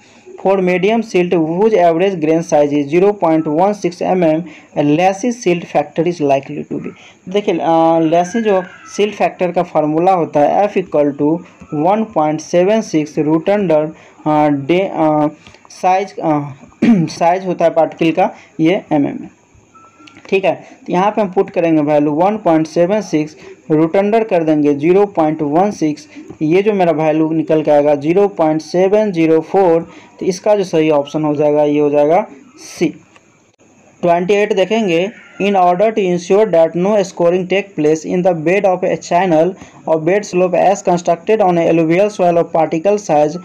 For medium silt whose average grain size is 0.16 mm, Lacey silt factor is likely to be. देखिए लैसी जो सिल्ट फैक्टर का फार्मूला होता है F = 1.76 root under D size होता है पार्टिकल का ये mm में। ठीक है, तो यहाँ पे हम पुट करेंगे वैल्यू 1.76 रूट अंडर कर देंगे 0.16, ये जो मेरा वैल्यू निकल के आएगा 0.704। तो इसका जो सही ऑप्शन हो जाएगा ये हो जाएगा सी। 28 देखेंगे। In order to ensure that no scoring take place in the bed of a channel or bed slope as constructed on a alluvial soil of particle size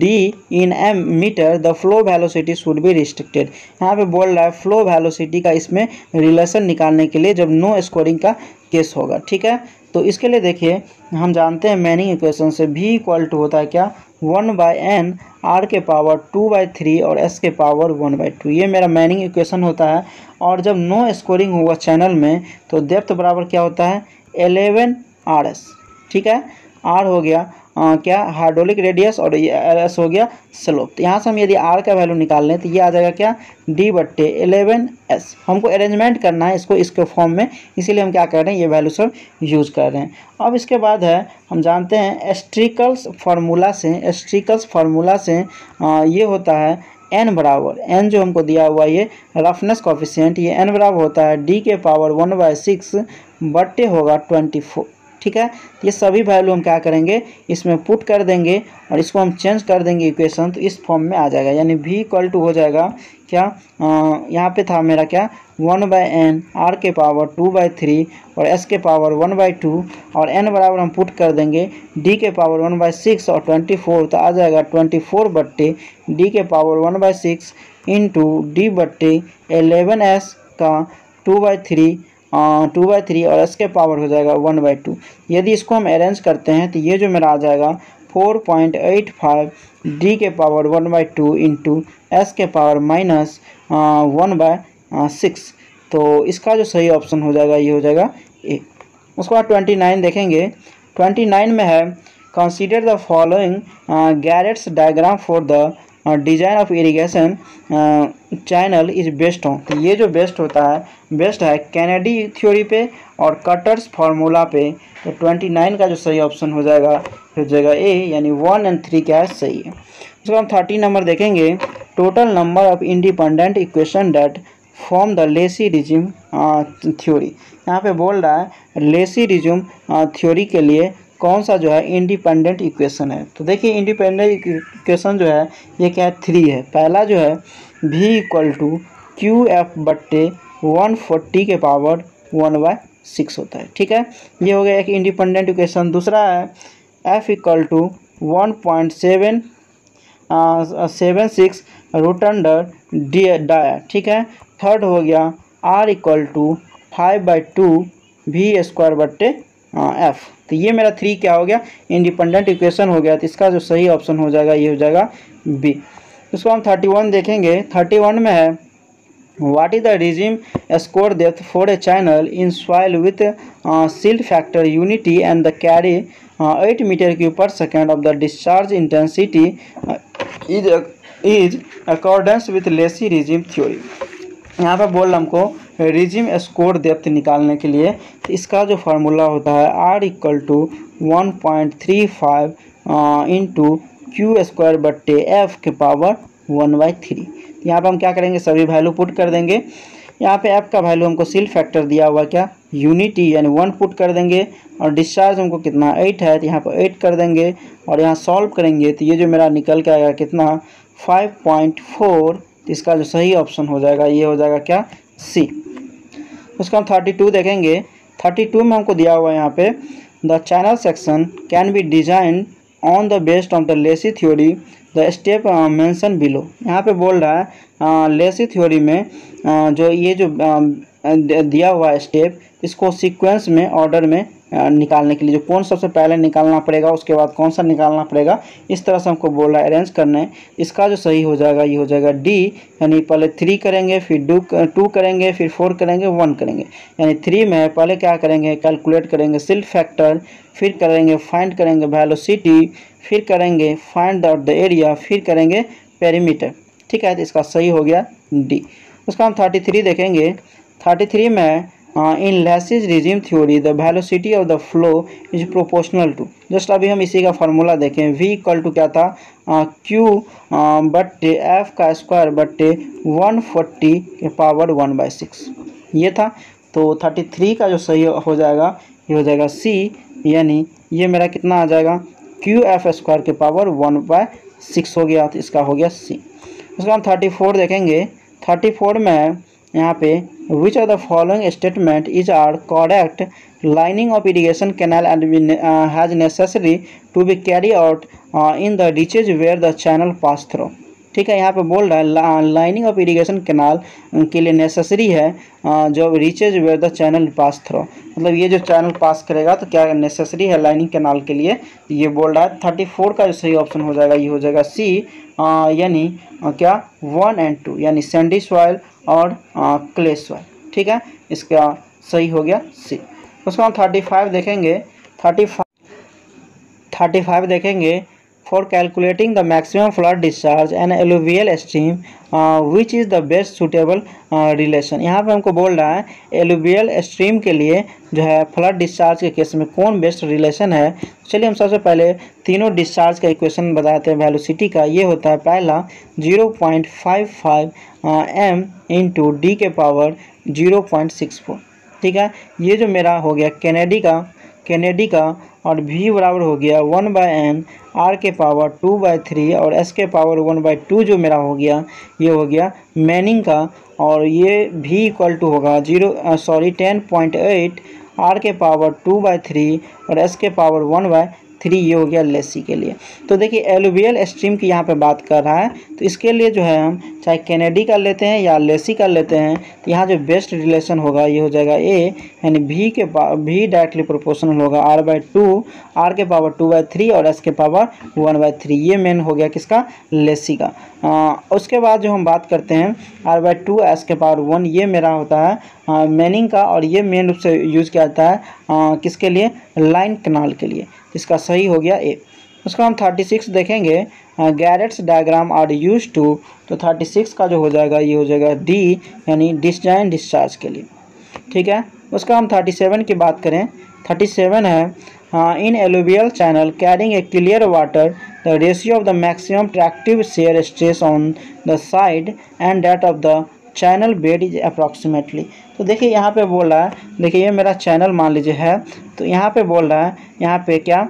d in m meter, the flow velocity should be restricted। यहाँ पे बोल रहा है flow velocity का इसमें relation निकालने के लिए जब नो स्कोरिंग का केस होगा। ठीक है, तो इसके लिए देखिए हम जानते हैं मैनिंग इक्वेशन से V = होता है क्या, 1/n r के पावर 2/3 और s के पावर 1/2। ये मेरा मैनिंग इक्वेशन होता है। और जब नो स्कोरिंग हुआ चैनल में तो डेप्थ बराबर क्या होता है, 11 RS। ठीक है, r हो गया क्या हाइड्रोलिक रेडियस और ये RS हो गया स्लोप। तो यहाँ से हम यदि r का वैल्यू निकाल लें तो ये आ जाएगा क्या, D/11S। हमको अरेंजमेंट करना है इसको इसके फॉर्म में, इसीलिए हम क्या कर रहे हैं, ये वैल्यू सब यूज़ कर रहे हैं। अब इसके बाद है हम जानते हैं स्ट्रिकल्स फार्मूला से ये होता है n बराबर, n जो हमको दिया हुआ ये रफनेस कोफिशिएंट, ये n बराबर होता है d के पावर 1/6 बट्टे होगा 24। ठीक है, ये सभी वैल्यू हम क्या करेंगे, इसमें पुट कर देंगे और इसको हम चेंज कर देंगे इक्वेशन, तो इस फॉर्म में आ जाएगा। यानी V = हो जाएगा क्या, यहाँ पे था मेरा क्या 1/n r के पावर 2/3 और s के पावर 1/2 और n बराबर हम पुट कर देंगे d के पावर 1/6 और 24, तो आ जाएगा 24 बट्टे d के पावर 1/6 इंटू D/11s का 2/3 और s के पावर हो जाएगा 1/2। यदि इसको हम अरेंज करते हैं तो ये जो मेरा आ जाएगा 4.85 d के पावर 1/2 इंटू s के पावर -1/6। तो इसका जो सही ऑप्शन हो जाएगा ये हो जाएगा ए। उसके बाद 29 देखेंगे। 29 में है consider the following Garrett's diagram for the design of irrigation channel is based on. तो ये जो बेस्ट है कैनेडी थ्योरी पे और कटर्स फार्मूला पे। तो 29 का जो सही ऑप्शन हो जाएगा ए, यानी 1 और 3 क्या है, सही है। उसको हम 30 नंबर देखेंगे। Total number of independent equation that form the Lesi resume theory. यहाँ पे बोल रहा है लेसी रिज्यूम थ्योरी के लिए कौन सा जो है इंडिपेंडेंट इक्वेशन है। तो देखिए इंडिपेंडेंट इक्वेशन जो है ये क्या है, 3 है। पहला जो है V = QF/140 के पावर 1/6 होता है। ठीक है, ये हो गया एक इंडिपेंडेंट इक्वेशन। दूसरा है F = 1.76 root under D dia. ठीक है, थर्ड हो गया R = 5/2 V² /F। तो ये मेरा 3 क्या हो गया, इंडिपेंडेंट इक्वेशन हो गया। तो इसका जो सही ऑप्शन हो जाएगा ये हो जाएगा बी। उसको हम 31 देखेंगे। 31 में है what is the regime scour depth for a channel in soil with silt factor unity and the carry 8 metre cube per second of the discharge intensity is accordance with Lacey regime theory. यहाँ पर बोल रहा हमको regime scour depth निकालने के लिए, तो इसका जो फार्मूला होता है R = 1.35 इंटू क्यू स्क्वायर बट्टे एफ के पावर 1/3। यहाँ पे हम क्या करेंगे, सभी वैल्यू पुट कर देंगे। यहाँ पे एफ का वैल्यू हमको सिल फैक्टर दिया हुआ क्या, यूनिटी यानी 1 पुट कर देंगे, और डिस्चार्ज हमको कितना 8 है तो यहाँ पर 8 कर देंगे, और यहाँ सॉल्व करेंगे तो ये जो मेरा निकल के आएगा कितना 5.4। तो इसका जो सही ऑप्शन हो जाएगा ये हो जाएगा क्या, सी। उसका हम 32 देखेंगे। 32 में हमको दिया हुआ है यहाँ पे the channel section can be design on the based of the Lesi theory the step mention below. यहाँ पे बोल रहा है लेसी थ्योरी में जो ये जो दिया हुआ है स्टेप, इसको सीक्वेंस में ऑर्डर में निकालने के लिए जो कौन सबसे पहले निकालना पड़ेगा उसके बाद कौन सा निकालना पड़ेगा, इस तरह से हमको बोल रहा है अरेंज करना है। इसका जो सही हो जाएगा ये हो जाएगा डी, यानी पहले 3 करेंगे, फिर 2 करेंगे, फिर 4 करेंगे, 1 करेंगे। यानी 3 में पहले क्या करेंगे, कैलकुलेट करेंगे सिल्ट फैक्टर, फिर करेंगे फाइंड करेंगे वेलोसिटी, फिर करेंगे फाइंड आउट द एरिया, फिर करेंगे पेरीमीटर। ठीक है, तो इसका सही हो गया डी। उसका हम 33 देखेंगे। 33 में in Lacey's regime theory the velocity of the flow is proportional to, just अभी हम इसी का फार्मूला देखें। v इक्वल टू क्या था, q बट्टे एफ का स्क्वायर बट्टे 140 के पावर 1/6 ये था। तो 33 का जो सही हो जाएगा ये हो जाएगा c, यानी ये मेरा कितना आ जाएगा क्यू एफ स्क्वायर के पावर 1/6 हो गया। तो इसका हो गया सी। उसका हम 34 देखेंगे। 34 में यहाँ पे which of the following statement is are correct, lining of irrigation canal and has necessary to be carry out in the reaches where the channel pass through. ठीक है, यहाँ पे बोल रहा है लाइनिंग ऑफ इरिगेशन कैनाल के लिए necessary है जो reaches where the channel pass through, मतलब ये जो चैनल पास करेगा तो क्या नेसेसरी है लाइनिंग कैनाल के लिए, ये बोल रहा है। 34 का जो सही ऑप्शन हो जाएगा ये हो जाएगा सी, यानी क्या 1 और 2, यानी सैंडी सॉइल और क्ले सॉइल। ठीक है, इसका सही हो गया सी। उसको हम 35 देखेंगे। 35 देखेंगे। For calculating the maximum flood discharge and alluvial stream, which is the best suitable relation। यहाँ पे हमको बोल रहा है alluvial stream के लिए जो है फ्लड डिस्चार्ज के केस में कौन बेस्ट रिलेशन है। चलिए हम सबसे पहले तीनों डिस्चार्ज का इक्वेशन बताते हैं वेलोसिटी का। ये होता है पहला 0.55 m इंटू डी के पावर 0.64। ठीक है, ये जो मेरा हो गया कैनेडी का और v बराबर हो गया 1/n r के पावर 2/3 और s के पावर 1/2 जो मेरा हो गया ये हो गया मैनिंग का, और ये v इक्वल टू होगा 10.8 r के पावर 2/3 और s के पावर 1/3 ये हो गया लेसी के लिए। तो देखिए एलुवियल स्ट्रीम की यहाँ पे बात कर रहा है, तो इसके लिए जो है हम चाहे कैनेडी का लेते हैं या लेसी का लेते हैं, तो यहाँ जो बेस्ट रिलेशन होगा ये हो जाएगा ए, यानी v डायरेक्टली प्रोपोर्शनल होगा r/2 r के पावर 2/3 और s के पावर 1/3। ये मेन हो गया किसका, लेसी का। उसके बाद जो हम बात करते हैं r/2 s के पावर 1, ये मेरा होता है मैनिंग का, और ये मेन रूप से यूज़ किया जाता है किसके लिए, लाइन कैनाल के लिए। इसका सही हो गया ए। उसका हम 36 देखेंगे। गैरेट्स डायग्राम आर यूज टू, तो 36 का जो हो जाएगा ये हो जाएगा डी, यानी डिस्जाइन डिस्चार्ज के लिए। ठीक है, उसका हम 37 की बात करें। 37 है in alluvial channel carrying a clear water the ratio of the maximum tractive shear stress on the side and that of the channel bed is approximately. तो देखिए यहाँ पे बोल रहा है, देखिए ये मेरा चैनल मान लीजिए है, तो यहाँ पे बोल रहा है यहाँ पे क्या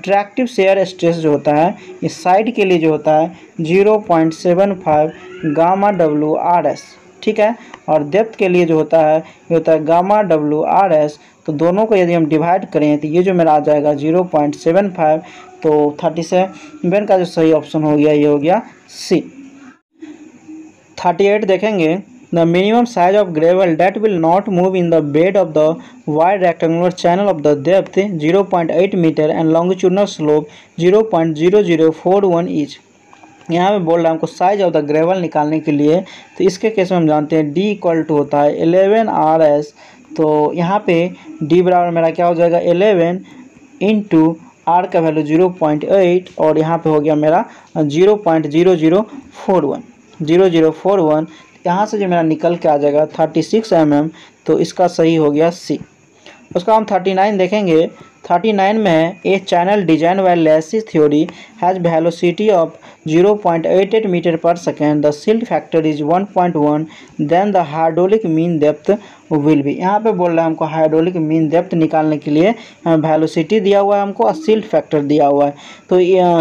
ट्रैक्टिव शेयर स्ट्रेस जो होता है इस साइड के लिए जो होता है 0.75 गामा WRS। ठीक है, और डेप्थ के लिए जो होता है ये होता है गामा WRS। तो दोनों को यदि हम डिवाइड करें तो ये जो मेरा आ जाएगा 0.75। तो 37 का जो सही ऑप्शन हो गया ये हो गया सी। 38 देखेंगे। the minimum size of gravel that will not move in the bed of the wide rectangular channel of the depth 0.8 meter and longitudinal slope 0.0041 each। यहाँ पे बोल रहा है हमको साइज ऑफ द ग्रेवल निकालने के लिए, तो इसके केस में हम जानते हैं D इक्वल टू होता है 11 RS। तो यहाँ पे D बराबर मेरा क्या हो जाएगा 11 इंटू R का वैल्यू 0.8 और यहाँ पे हो गया मेरा 0.0041। यहाँ से जो मेरा निकल के आ जाएगा 36 mm, तो इसका सही हो गया C। उसका हम 39 देखेंगे। 39 में है a channel design by Lacey's theory has velocity of 0.88 metre per second, the silt factor is 1.1, then the hydraulic mean depth will be. यहाँ पे बोल रहा है हमको हाइड्रोलिक मीन डेप्थ निकालने के लिए वेलोसिटी दिया हुआ है हमको और सिल्ट फैक्टर दिया हुआ है। तो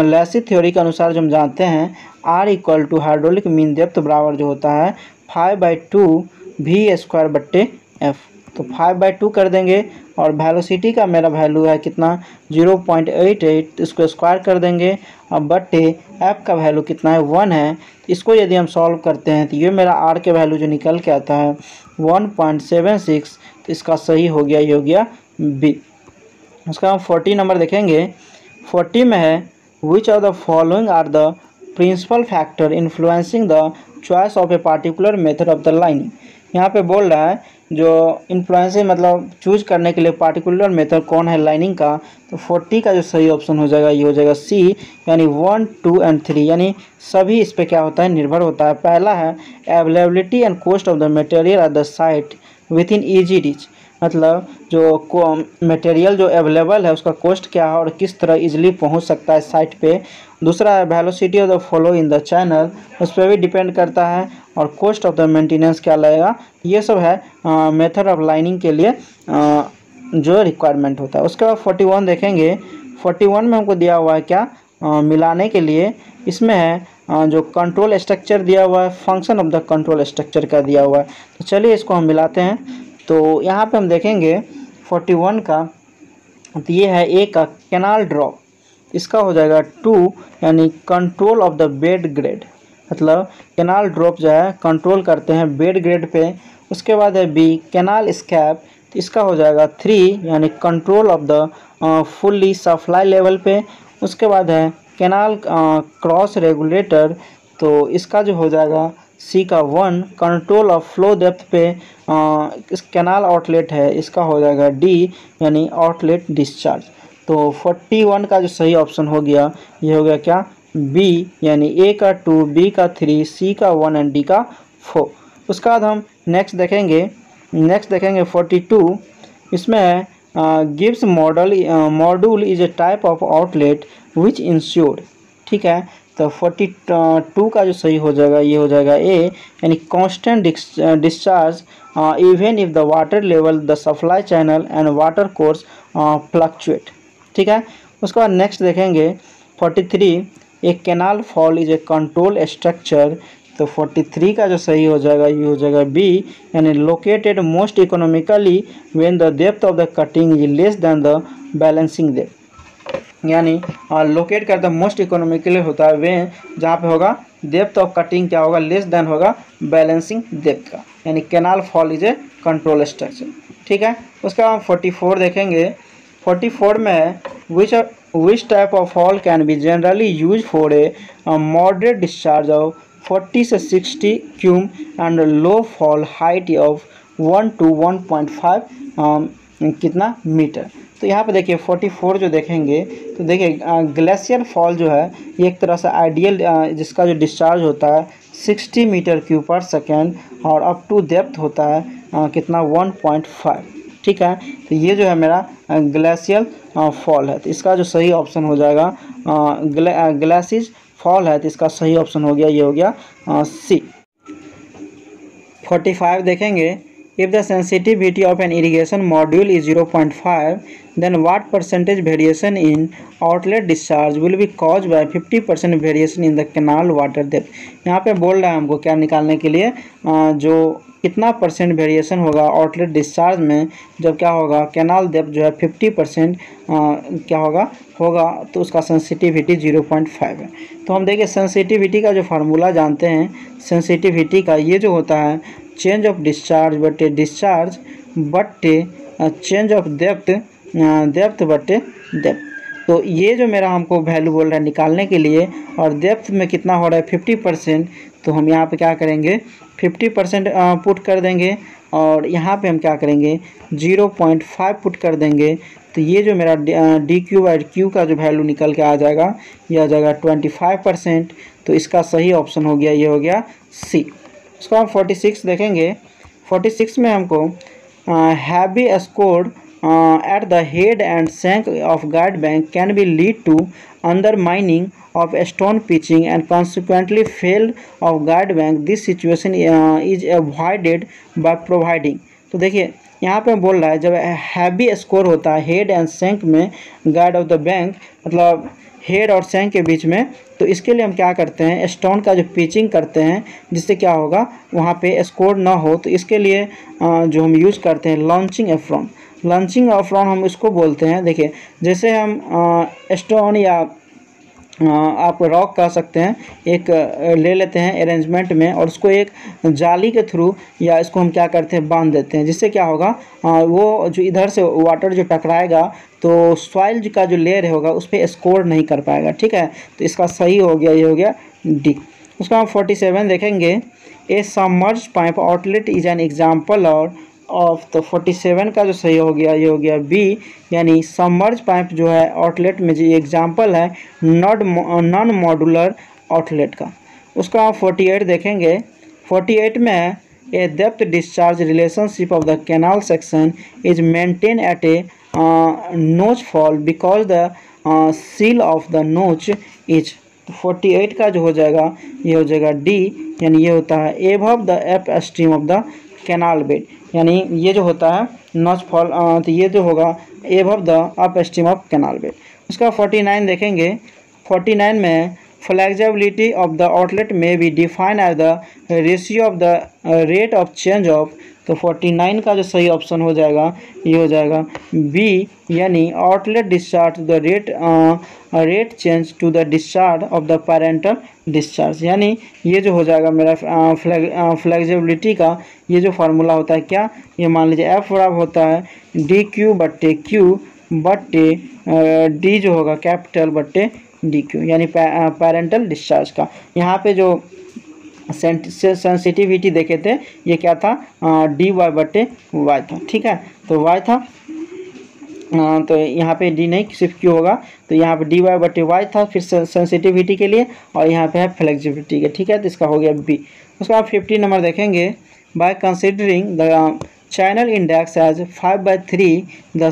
लेसिस थ्योरी के अनुसार जो हम जानते हैं R equal to hydraulic mean depth बराबर जो होता है 5/2 V² बट्टे F। तो 5/2 कर देंगे और वेलोसिटी का मेरा वैल्यू है कितना 0.88, इसको स्क्वायर कर देंगे और बट्टे F का वैल्यू कितना है 1 है। इसको यदि हम सॉल्व करते हैं तो ये मेरा R के वैल्यू जो निकल के आता है 1.76, तो इसका सही हो गया, ये हो गया B। उसका हम 40 नंबर देखेंगे। 40 में है which of the following are the principal factor influencing the choice of a particular method of the lining. यहाँ पे बोल रहा है जो इन्फ्लुएंसिंग मतलब चूज करने के लिए पार्टिकुलर मेथड कौन है लाइनिंग का, तो 40 का जो सही ऑप्शन हो जाएगा ये हो जाएगा C, यानी 1, 2 एंड 3, यानी सभी इस पे क्या होता है निर्भर होता है। पहला है availability and cost of the material at the site with in easy reach, मतलब जो मटेरियल जो अवेलेबल है उसका कॉस्ट क्या है और किस तरह इजीली पहुंच सकता है साइट पे। दूसरा है velocity of the flow in the channel, उस पर भी डिपेंड करता है, और कॉस्ट ऑफ द मेंटेनेंस क्या लगेगा। ये सब है मेथड ऑफ लाइनिंग के लिए जो रिक्वायरमेंट होता है। उसके बाद 41 देखेंगे। 41 में हमको दिया हुआ है क्या मिलाने के लिए, इसमें है जो कंट्रोल स्ट्रक्चर दिया हुआ है, function of the control structure का दिया हुआ है। तो चलिए इसको हम मिलाते हैं। तो यहाँ पे हम देखेंगे 41 का, तो ये है ए का कैनाल ड्रॉप, इसका हो जाएगा 2, यानी control of the bed grade, मतलब कैनाल ड्रॉप जो है कंट्रोल करते हैं बेड ग्रेड पे। उसके बाद है बी कैनाल स्कैप, तो इसका हो जाएगा 3, यानी control of the fully supply level पे। उसके बाद है कैनाल क्रॉस रेगुलेटर, तो इसका जो हो जाएगा सी का 1, कंट्रोल ऑफ फ्लो डेप्थ पे। इस कैनाल आउटलेट है, इसका हो जाएगा डी, यानी आउटलेट डिस्चार्ज। तो 41 का जो सही ऑप्शन हो गया ये हो गया क्या बी, यानी ए का 2, बी का 3, सी का 1 एंड डी का 4। उसके बाद हम नेक्स्ट देखेंगे 42। इसमें है Gibbs module is a type of outlet which insured, ठीक है। तो 42 का जो सही हो जाएगा ये हो जाएगा ए, यानी constant discharge even if the water level the supply channel and water course fluctuate, ठीक है। उसके बाद नेक्स्ट देखेंगे 43, एक canal fall is a control structure. तो 43 का जो सही हो जाएगा ये हो जाएगा बी, यानी located most economically when the depth of the cutting is less than the balancing depth, यानी लोकेट करता मोस्ट इकोनॉमिकली होता है वे जहाँ पे होगा डेप्थ ऑफ कटिंग क्या होगा लेस देन होगा बैलेंसिंग डेप्थ का, यानी canal fall is a control structure, ठीक है। उसके बाद 44 देखेंगे। 44 में है which type of fall can be generally use for a moderate discharge of 40 से 60 Qayyum and low fall height of 1 to 1.5 कितना मीटर। तो यहाँ पे देखिए 44 जो देखेंगे तो देखिए ग्लेशियर फॉल जो है ये एक तरह से आइडियल जिसका जो डिस्चार्ज होता है 60 मीटर क्यूब पर सेकेंड और अप टू डेप्थ होता है कितना 1.5, ठीक है। तो ये जो है मेरा ग्लेशियल फॉल है, तो इसका जो सही ऑप्शन हो जाएगा ग्लेशियर फॉल है, तो इसका सही ऑप्शन हो गया ये हो गया सी। 45 देखेंगे। If the sensitivity of an irrigation module is 0.5, then what percentage variation in outlet discharge will be caused by 50% variation in the canal water depth। यहाँ पे बोल रहा है हमको क्या निकालने के लिए जो कितना परसेंट वेरिएशन होगा आउटलेट डिस्चार्ज में जब क्या होगा कैनाल डेप्थ जो है 50% क्या होगा तो उसका सेंसिटिविटी 0.5 है। तो हम देखिए सेंसिटिविटी का जो फार्मूला जानते हैं, सेंसिटिविटी का ये जो होता है चेंज ऑफ डिस्चार्ज बटे डिस्चार्ज बटे चेंज ऑफ डेप्थ डेप्थ बटे डेप्थ। तो ये जो मेरा हमको वैल्यू बोल रहा है निकालने के लिए, और डेप्थ में कितना हो रहा है 50%, तो हम यहाँ पे क्या करेंगे 50% पुट कर देंगे, और यहाँ पे हम क्या करेंगे 0.5 पुट कर देंगे। तो ये जो मेरा डी क्यू बाई क्यू का जो वैल्यू निकल के आ जाएगा, ये आ जाएगा 25%। तो इसका सही ऑप्शन हो गया, ये हो गया सी। उसको हम 46 देखेंगे। 46 में हमको heavy score at the head and shank of guide bank can be lead to undermining of stone pitching and consequently fail of guide bank. This situation is avoided by providing। तो देखिए यहाँ पे बोल रहा है जब हैवी स्कोर होता है हेड एंड शैंक में गाइड ऑफ द बैंक, मतलब हेड और शैंक के बीच में, तो इसके लिए हम क्या करते हैं स्टोन का जो पिचिंग करते हैं, जिससे क्या होगा वहाँ पे स्कोर ना हो। तो इसके लिए जो हम यूज़ करते हैं लॉन्चिंग एफ्रॉन। लॉन्चिंग एफ्रॉन हम इसको बोलते हैं। देखिए जैसे हम स्टोन या आप रॉक कह सकते हैं, एक ले लेते हैं अरेंजमेंट में, और उसको एक जाली के थ्रू या इसको हम क्या करते हैं बांध देते हैं, जिससे क्या होगा वो जो इधर से वाटर जो टकराएगा तो सॉइल का जो लेयर होगा उस पर स्कोर नहीं कर पाएगा। ठीक है, तो इसका सही हो गया, ये हो गया डी। उसका हम 47 देखेंगे। A submerged pipe outlet is an example of. तो 47 का जो सही हो गया, ये हो गया बी, यानी सबमर्ज पाइप जो है आउटलेट में जो एग्जाम्पल है नॉन मॉड्यूलर आउटलेट का। उसका हम 48 देखेंगे। 48 में a depth discharge relationship of the canal section is maintain at a notch fall because the sill of the notch is. 48 का जो हो जाएगा, ये हो जाएगा डी, यानी ये होता है above the up stream of the canal bed, यानी ये जो होता है नॉच फॉल, तो ये जो होगा above the up stream of canal bed. उसका 49 देखेंगे। 49 में flexibility of the outlet may be define as the ratio of the rate of change of. तो 49 का जो सही ऑप्शन हो जाएगा, ये हो जाएगा बी, यानी outlet discharge the rate change to the discharge of the parental discharge. यानी ये जो हो जाएगा मेरा फ्लेक्सिबिलिटी का ये जो फार्मूला होता है क्या, ये मान लीजिए एफ बराबर होता है डी क्यू बट्टे क्यू बट्टे डी जो होगा कैपिटल बट्टे डी क्यू, यानी पैरेंटल डिस्चार्ज का। यहाँ पे जो सेंसिटिविटी देखे थे ये क्या था डी वाई बट्टे वाई था। ठीक है, तो वाई था, तो यहाँ पे डी नहीं सिर्फ क्यू होगा, तो यहाँ पे डी वाई बट्टे वाई था फिर सेंसिटिविटी के लिए, और यहाँ पे है फ्लेक्सिबिलिटी के। ठीक है, तो इसका हो गया बी। उसके बाद 50 नंबर देखेंगे। By considering the channel index as 5/3 the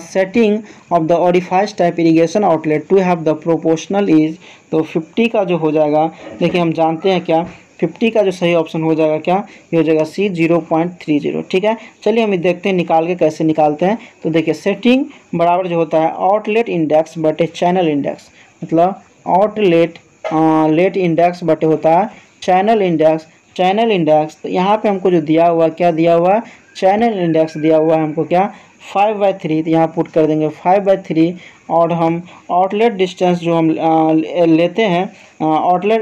setting of the orifice type irrigation outlet to have the proportional is। तो 50 का जो हो जाएगा, देखिए हम जानते हैं क्या 50 का जो सही ऑप्शन हो जाएगा क्या, ये हो जाएगा सी 0.30। ठीक है, चलिए हम देखते हैं निकाल के कैसे निकालते हैं। तो देखिए सेटिंग बराबर जो होता है आउटलेट इंडेक्स बटे चैनल इंडेक्स, मतलब आउटलेट लेट इंडेक्स बटे होता है चैनल इंडेक्स। चैनल इंडेक्स तो यहाँ पे हमको जो दिया हुआ क्या दिया हुआ है चैनल इंडेक्स दिया हुआ है हमको क्या 5/3, तो यहाँ पुट कर देंगे 5/3, और हम आउटलेट डिस्टेंस जो हम लेते हैं आउटलेट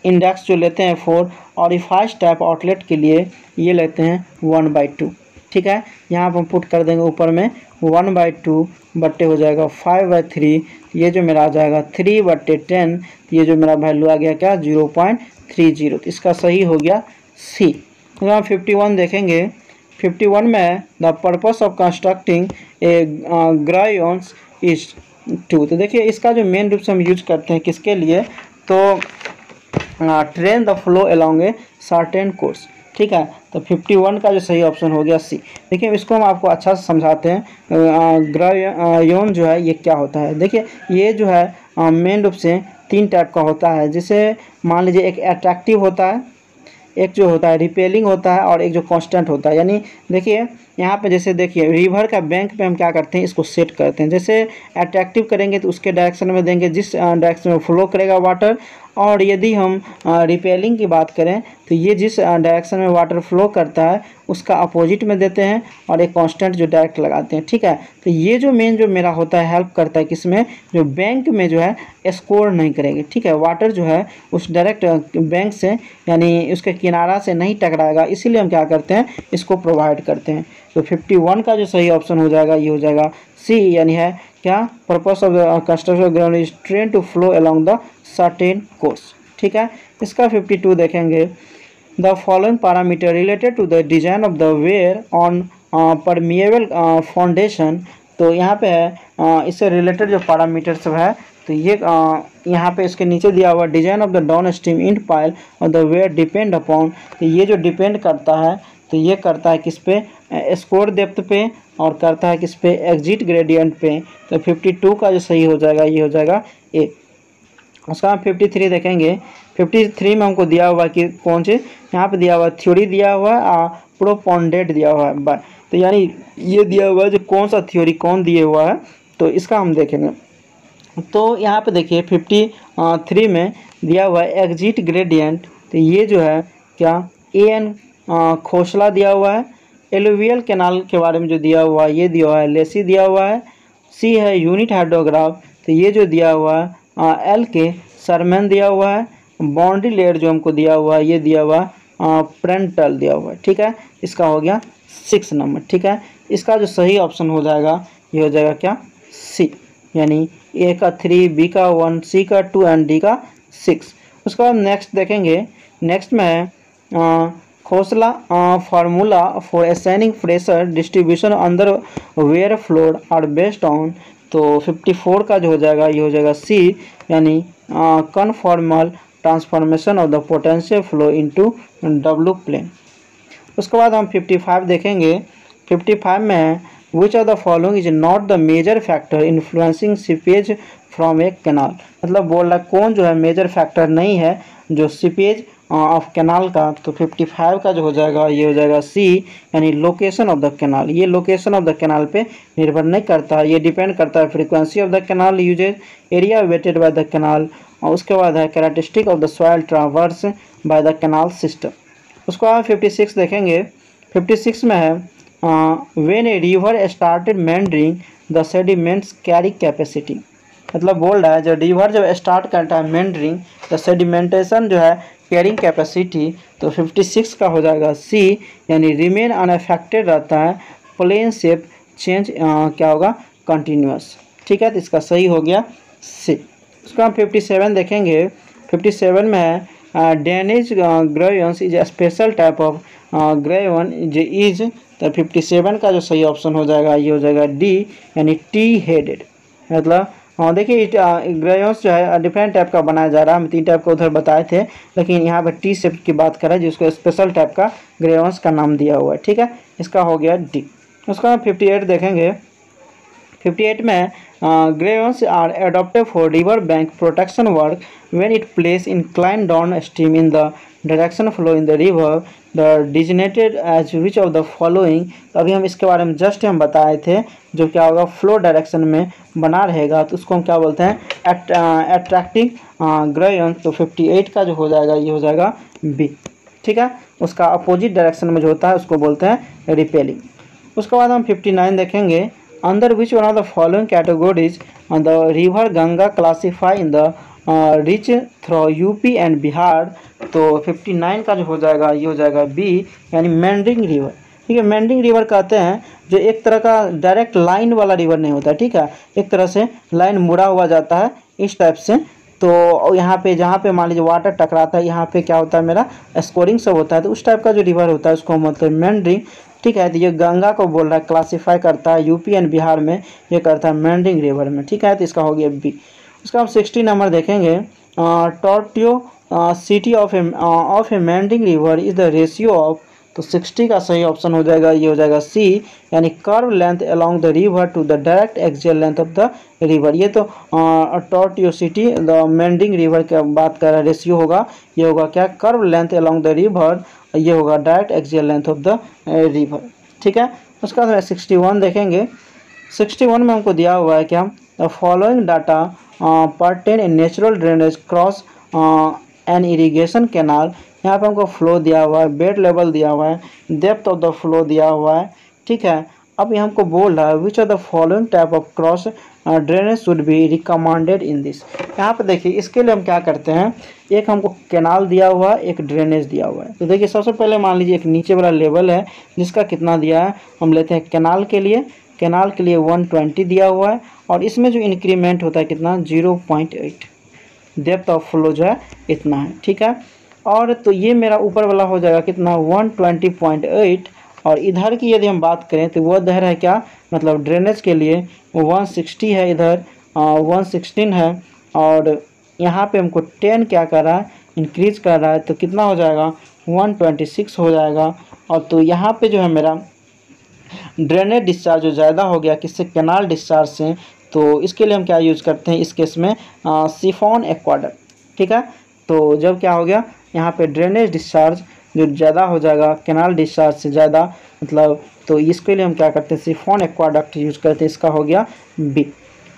इंडेक्स जो लेते हैं 4, और फर्स्ट टाइप आउटलेट के लिए ये लेते हैं 1/2। ठीक है, यहाँ पर हम पुट कर देंगे ऊपर में 1/2 बट्टे हो जाएगा 5/3, ये जो मेरा आ जाएगा 3/10, ये जो मेरा वैल्यू आ गया क्या 0.30। तो इसका सही हो गया सी। तो हम 51 देखेंगे। 51 में the purpose of constructing a groynes is to. तो देखिए इसका जो मेन रूप से हम यूज करते हैं किसके लिए, तो train the flow along a certain course. ठीक है, तो 51 का जो सही ऑप्शन हो गया सी। देखिए इसको हम आपको अच्छा से समझाते हैं। ग्रायोन जो है ये क्या होता है। देखिए ये जो है मेन रूप से 3 टाइप का होता है, जिसे मान लीजिए एक अट्रैक्टिव होता है, एक जो होता है रिपेलिंग होता है, और एक जो कांस्टेंट होता है। यानी देखिए यहाँ पे जैसे देखिए रिवर का बैंक पे हम क्या करते हैं इसको सेट करते हैं। जैसे अट्रैक्टिव करेंगे तो उसके डायरेक्शन में देंगे जिस डायरेक्शन में फ्लो करेगा वाटर, और यदि हम रिपेलिंग की बात करें तो ये जिस डायरेक्शन में वाटर फ्लो करता है उसका अपोजिट में देते हैं और एक कांस्टेंट जो डायरेक्ट लगाते हैं, ठीक है। तो ये जो मेन जो मेरा होता है हेल्प करता है किसमें, जो बैंक में जो है स्कोर नहीं करेगी, ठीक है। वाटर जो है उस डायरेक्ट बैंक से यानी उसके किनारा से नहीं टकराएगा, इसीलिए हम क्या करते हैं इसको प्रोवाइड करते हैं। तो 51 का जो सही ऑप्शन हो जाएगा ये हो जाएगा सी, यानी है क्या, purpose of construction ground is train to flow along the certain course, ठीक है। इसका 52 देखेंगे, the following parameter related to the design of the weir on permeable foundation. तो यहाँ पे है इससे रिलेटेड जो पैरामीटर सब है, तो ये यहाँ पे इसके नीचे दिया हुआ design of the down stream int pile और द वेयर डिपेंड अपॉन। तो ये जो डिपेंड करता है तो ये करता है किस पे, स्कोर डेप्थ पे, और करता है किस पे, एग्जिट ग्रेडियंट पे। तो 52 का जो सही हो जाएगा ये हो जाएगा ए। उसका हम 53 देखेंगे। 53 में हमको दिया हुआ कि कौन से, यहाँ पे दिया हुआ थ्योरी दिया हुआ है, प्रोपोंडेंट दिया हुआ है, तो यानी ये दिया हुआ है जो कौन सा थ्योरी कौन दिया हुआ है, तो इसका हम देखेंगे। तो यहाँ पे देखिए 53 में दिया हुआ है एग्जिट ग्रेडियंट, तो ये जो है क्या, एन खोसला दिया हुआ है। एलुवियल कैनाल के बारे में जो दिया हुआ है ये दिया हुआ है लेसी दिया हुआ है। सी है यूनिट हाइड्रोग्राफ, तो ये जो दिया हुआ है एल के सरमैन दिया हुआ है। बाउंड्री लेयर जो हमको दिया हुआ है ये दिया हुआ प्रेंटल दिया हुआ है, ठीक है। इसका हो गया 6 नंबर, ठीक है। इसका जो सही ऑप्शन हो जाएगा ये हो जाएगा क्या, सी, यानी ए का 3, बी का 1, सी का 2 एंड डी का 6। उसके बाद नेक्स्ट देखेंगे। नेक्स्ट में है Khosla formula for assigning pressure distribution under weir floor are based on. तो 54 का जो हो जाएगा ये हो जाएगा सी, यानी conformal transformation of the potential flow into W plane. उसके बाद हम 55 देखेंगे। 55 में है which of the following is not the major factor influencing seepage from a canal. मतलब बोल रहा है कौन जो है मेजर फैक्टर नहीं है जो सीपेज ऑफ कैनाल का। तो 55 का जो हो जाएगा ये हो जाएगा सी, यानी लोकेशन ऑफ द कैनाल। ये लोकेशन ऑफ द कैनाल पे निर्भर नहीं करता, ये डिपेंड करता है frequency of the canal usage, area wetted by the canal, और उसके बाद है characteristic of the soil traverse by the canal system. उसको आप 56 देखेंगे। 56 में है when a river started meandering the sediments carry capacity. मतलब बोल रहा है जब रिवर जब स्टार्ट करता है मेंडरिंग, द सेडिमेंटेशन जो है कैरिंग कैपेसिटी, तो 56 का हो जाएगा सी, यानी रिमेन अनअफेक्टेड रहता है, प्लेन शेप चेंज क्या होगा, कंटिन्यूअस, ठीक है। तो इसका सही हो गया सी। उसका हम 57 देखेंगे। 57 में है Danish groynes is a special type of groyne is. तो 57 का जो सही ऑप्शन हो जाएगा ये हो जाएगा डी, यानी टी हेडेड। मतलब देखिए ग्रेवंस जो है डिफरेंट टाइप का बनाया जा रहा है। हम 3 टाइप का उधर बताए थे, लेकिन यहाँ पर टी शेप की बात करें जिसको स्पेशल टाइप का ग्रेवंस का नाम दिया हुआ है, ठीक है। इसका हो गया डी। उसका 58 देखेंगे। 58 में groynes are adopted for river bank protection work when it places incline down stream in the direction flow in the river the designated as which of the following. तो अभी हम इसके बारे में जस्ट हम बताए थे, जो क्या होगा फ्लो डायरेक्शन में बना रहेगा, तो उसको हम क्या बोलते हैं, अट्रैक्टिंग ग्रेवन। तो 58 का जो हो जाएगा ये हो जाएगा बी, ठीक है। उसका अपोजिट डायरेक्शन में जो होता है उसको बोलते हैं रिपेलिंग। उसके बाद हम 59 देखेंगे। Under which one of the following categories the river Ganga classify in the rich through UP and Bihar. तो 59 का जो हो जाएगा ये हो जाएगा बी, यानी मेंडरिंग रिवर, ठीक है। मेंडरिंग रिवर कहते हैं जो एक तरह का डायरेक्ट लाइन वाला रिवर नहीं होता, ठीक है, एक तरह से लाइन मुड़ा हुआ जाता है इस टाइप से। तो यहाँ पे जहाँ पे मान लीजिए वाटर टकराता है, यहाँ पे क्या होता है मेरा स्कोरिंग सब होता है, तो उस टाइप का जो रिवर होता है उसको मतलब मेंडरिंग, ठीक है। तो ये गंगा को बोल रहा है क्लासीफाई करता है यूपी एंड बिहार में, ये करता है मेंडरिंग रिवर में, ठीक है। तो इसका हो गया बी। उसका हम 60 नंबर देखेंगे। Tortuosity of a meandering river is the ratio of. तो 60 का सही ऑप्शन हो जाएगा ये हो जाएगा सी, यानी curve length along the river to the direct axial length of the river. ये तो टॉर्टियोसिटी द मेंडरिंग रिवर की बात कर रहा है, रेशियो होगा ये होगा क्या, curve length along the river, ये होगा direct axial length of the river, ठीक है। उसका बाद 61 देखेंगे। 61 में हमको दिया हुआ है क्या, the following data pertain in natural drainage cross an irrigation canal, यहाँ पे हमको फ्लो दिया हुआ है, बेड लेवल दिया हुआ है, डेप्थ ऑफ द फ्लो दिया हुआ है, ठीक है। अब ये हमको बोल रहा है which are the following type of cross drainage should be recommended in this. यहाँ पे देखिए इसके लिए हम क्या करते हैं, एक हमको कैनाल दिया हुआ है, एक ड्रेनेज दिया हुआ है। तो देखिए सबसे पहले मान लीजिए एक नीचे वाला लेवल है जिसका कितना दिया है, हम लेते हैं कैनाल के लिए 120 दिया हुआ है, और इसमें जो इंक्रीमेंट होता है कितना 0.8, डेप्थ ऑफ फ्लो जो है इतना है, ठीक है। और तो ये मेरा ऊपर वाला हो जाएगा कितना 120.8, और इधर की यदि हम बात करें तो वो इधर है क्या, मतलब ड्रेनेज के लिए 160 है, इधर 116 है, और यहाँ पे हमको 10 क्या कर रहा है, इंक्रीज कर रहा है, तो कितना हो जाएगा 126 हो जाएगा। और तो यहाँ पे जो है मेरा ड्रेनेज डिस्चार्ज जो ज़्यादा हो गया किससे, कैनाल डिस्चार्ज से, तो इसके लिए हम क्या यूज़ करते हैं इस केस में सिफॉन एक्वाडक्ट, ठीक है। तो जब क्या हो गया यहाँ पे ड्रेनेज डिस्चार्ज जो ज़्यादा हो जाएगा कैनाल डिस्चार्ज से ज़्यादा, मतलब तो इसके लिए हम क्या करते हैं सिफॉन एक्वाडक्ट यूज़ करते हैं, इसका हो गया बी।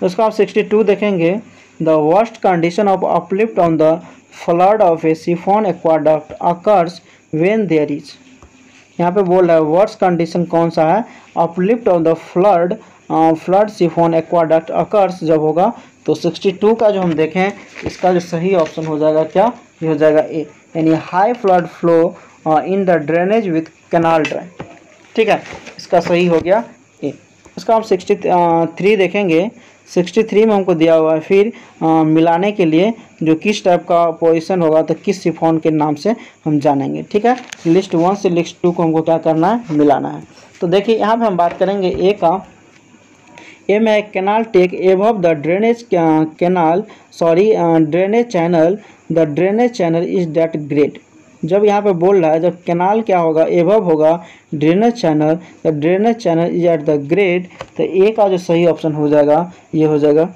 तो उसका आप 62 देखेंगे, the worst condition of uplift on the flood of a siphon aqueduct occurs when there is, यहाँ पे बोल रहा है वर्स्ट कंडीशन कौन सा है, uplift of the flood chiffon aqueduct occurs जब होगा। तो 62 का जो हम देखें इसका जो सही ऑप्शन हो जाएगा क्या, ये हो जाएगा ए, यानी high flood flow in the drainage with canal drain, ठीक है, इसका सही हो गया ए। इसका हम 63 देखेंगे, 63 में हमको दिया हुआ है फिर मिलाने के लिए जो किस टाइप का पोजीशन होगा तो किस सिफॉन के नाम से हम जानेंगे, ठीक है। लिस्ट 1 से लिस्ट 2 को हमको क्या करना है, मिलाना है। तो देखिए यहाँ पे हम बात करेंगे ए का, ए में canal take above the drainage canal drainage channel, the drainage channel is that grade. जब यहाँ पे बोल रहा है जब कैनाल क्या होगा एबव होगा drainage channel, the drainage channel is at the grade, तो ए का जो सही ऑप्शन हो जाएगा ये हो जाएगा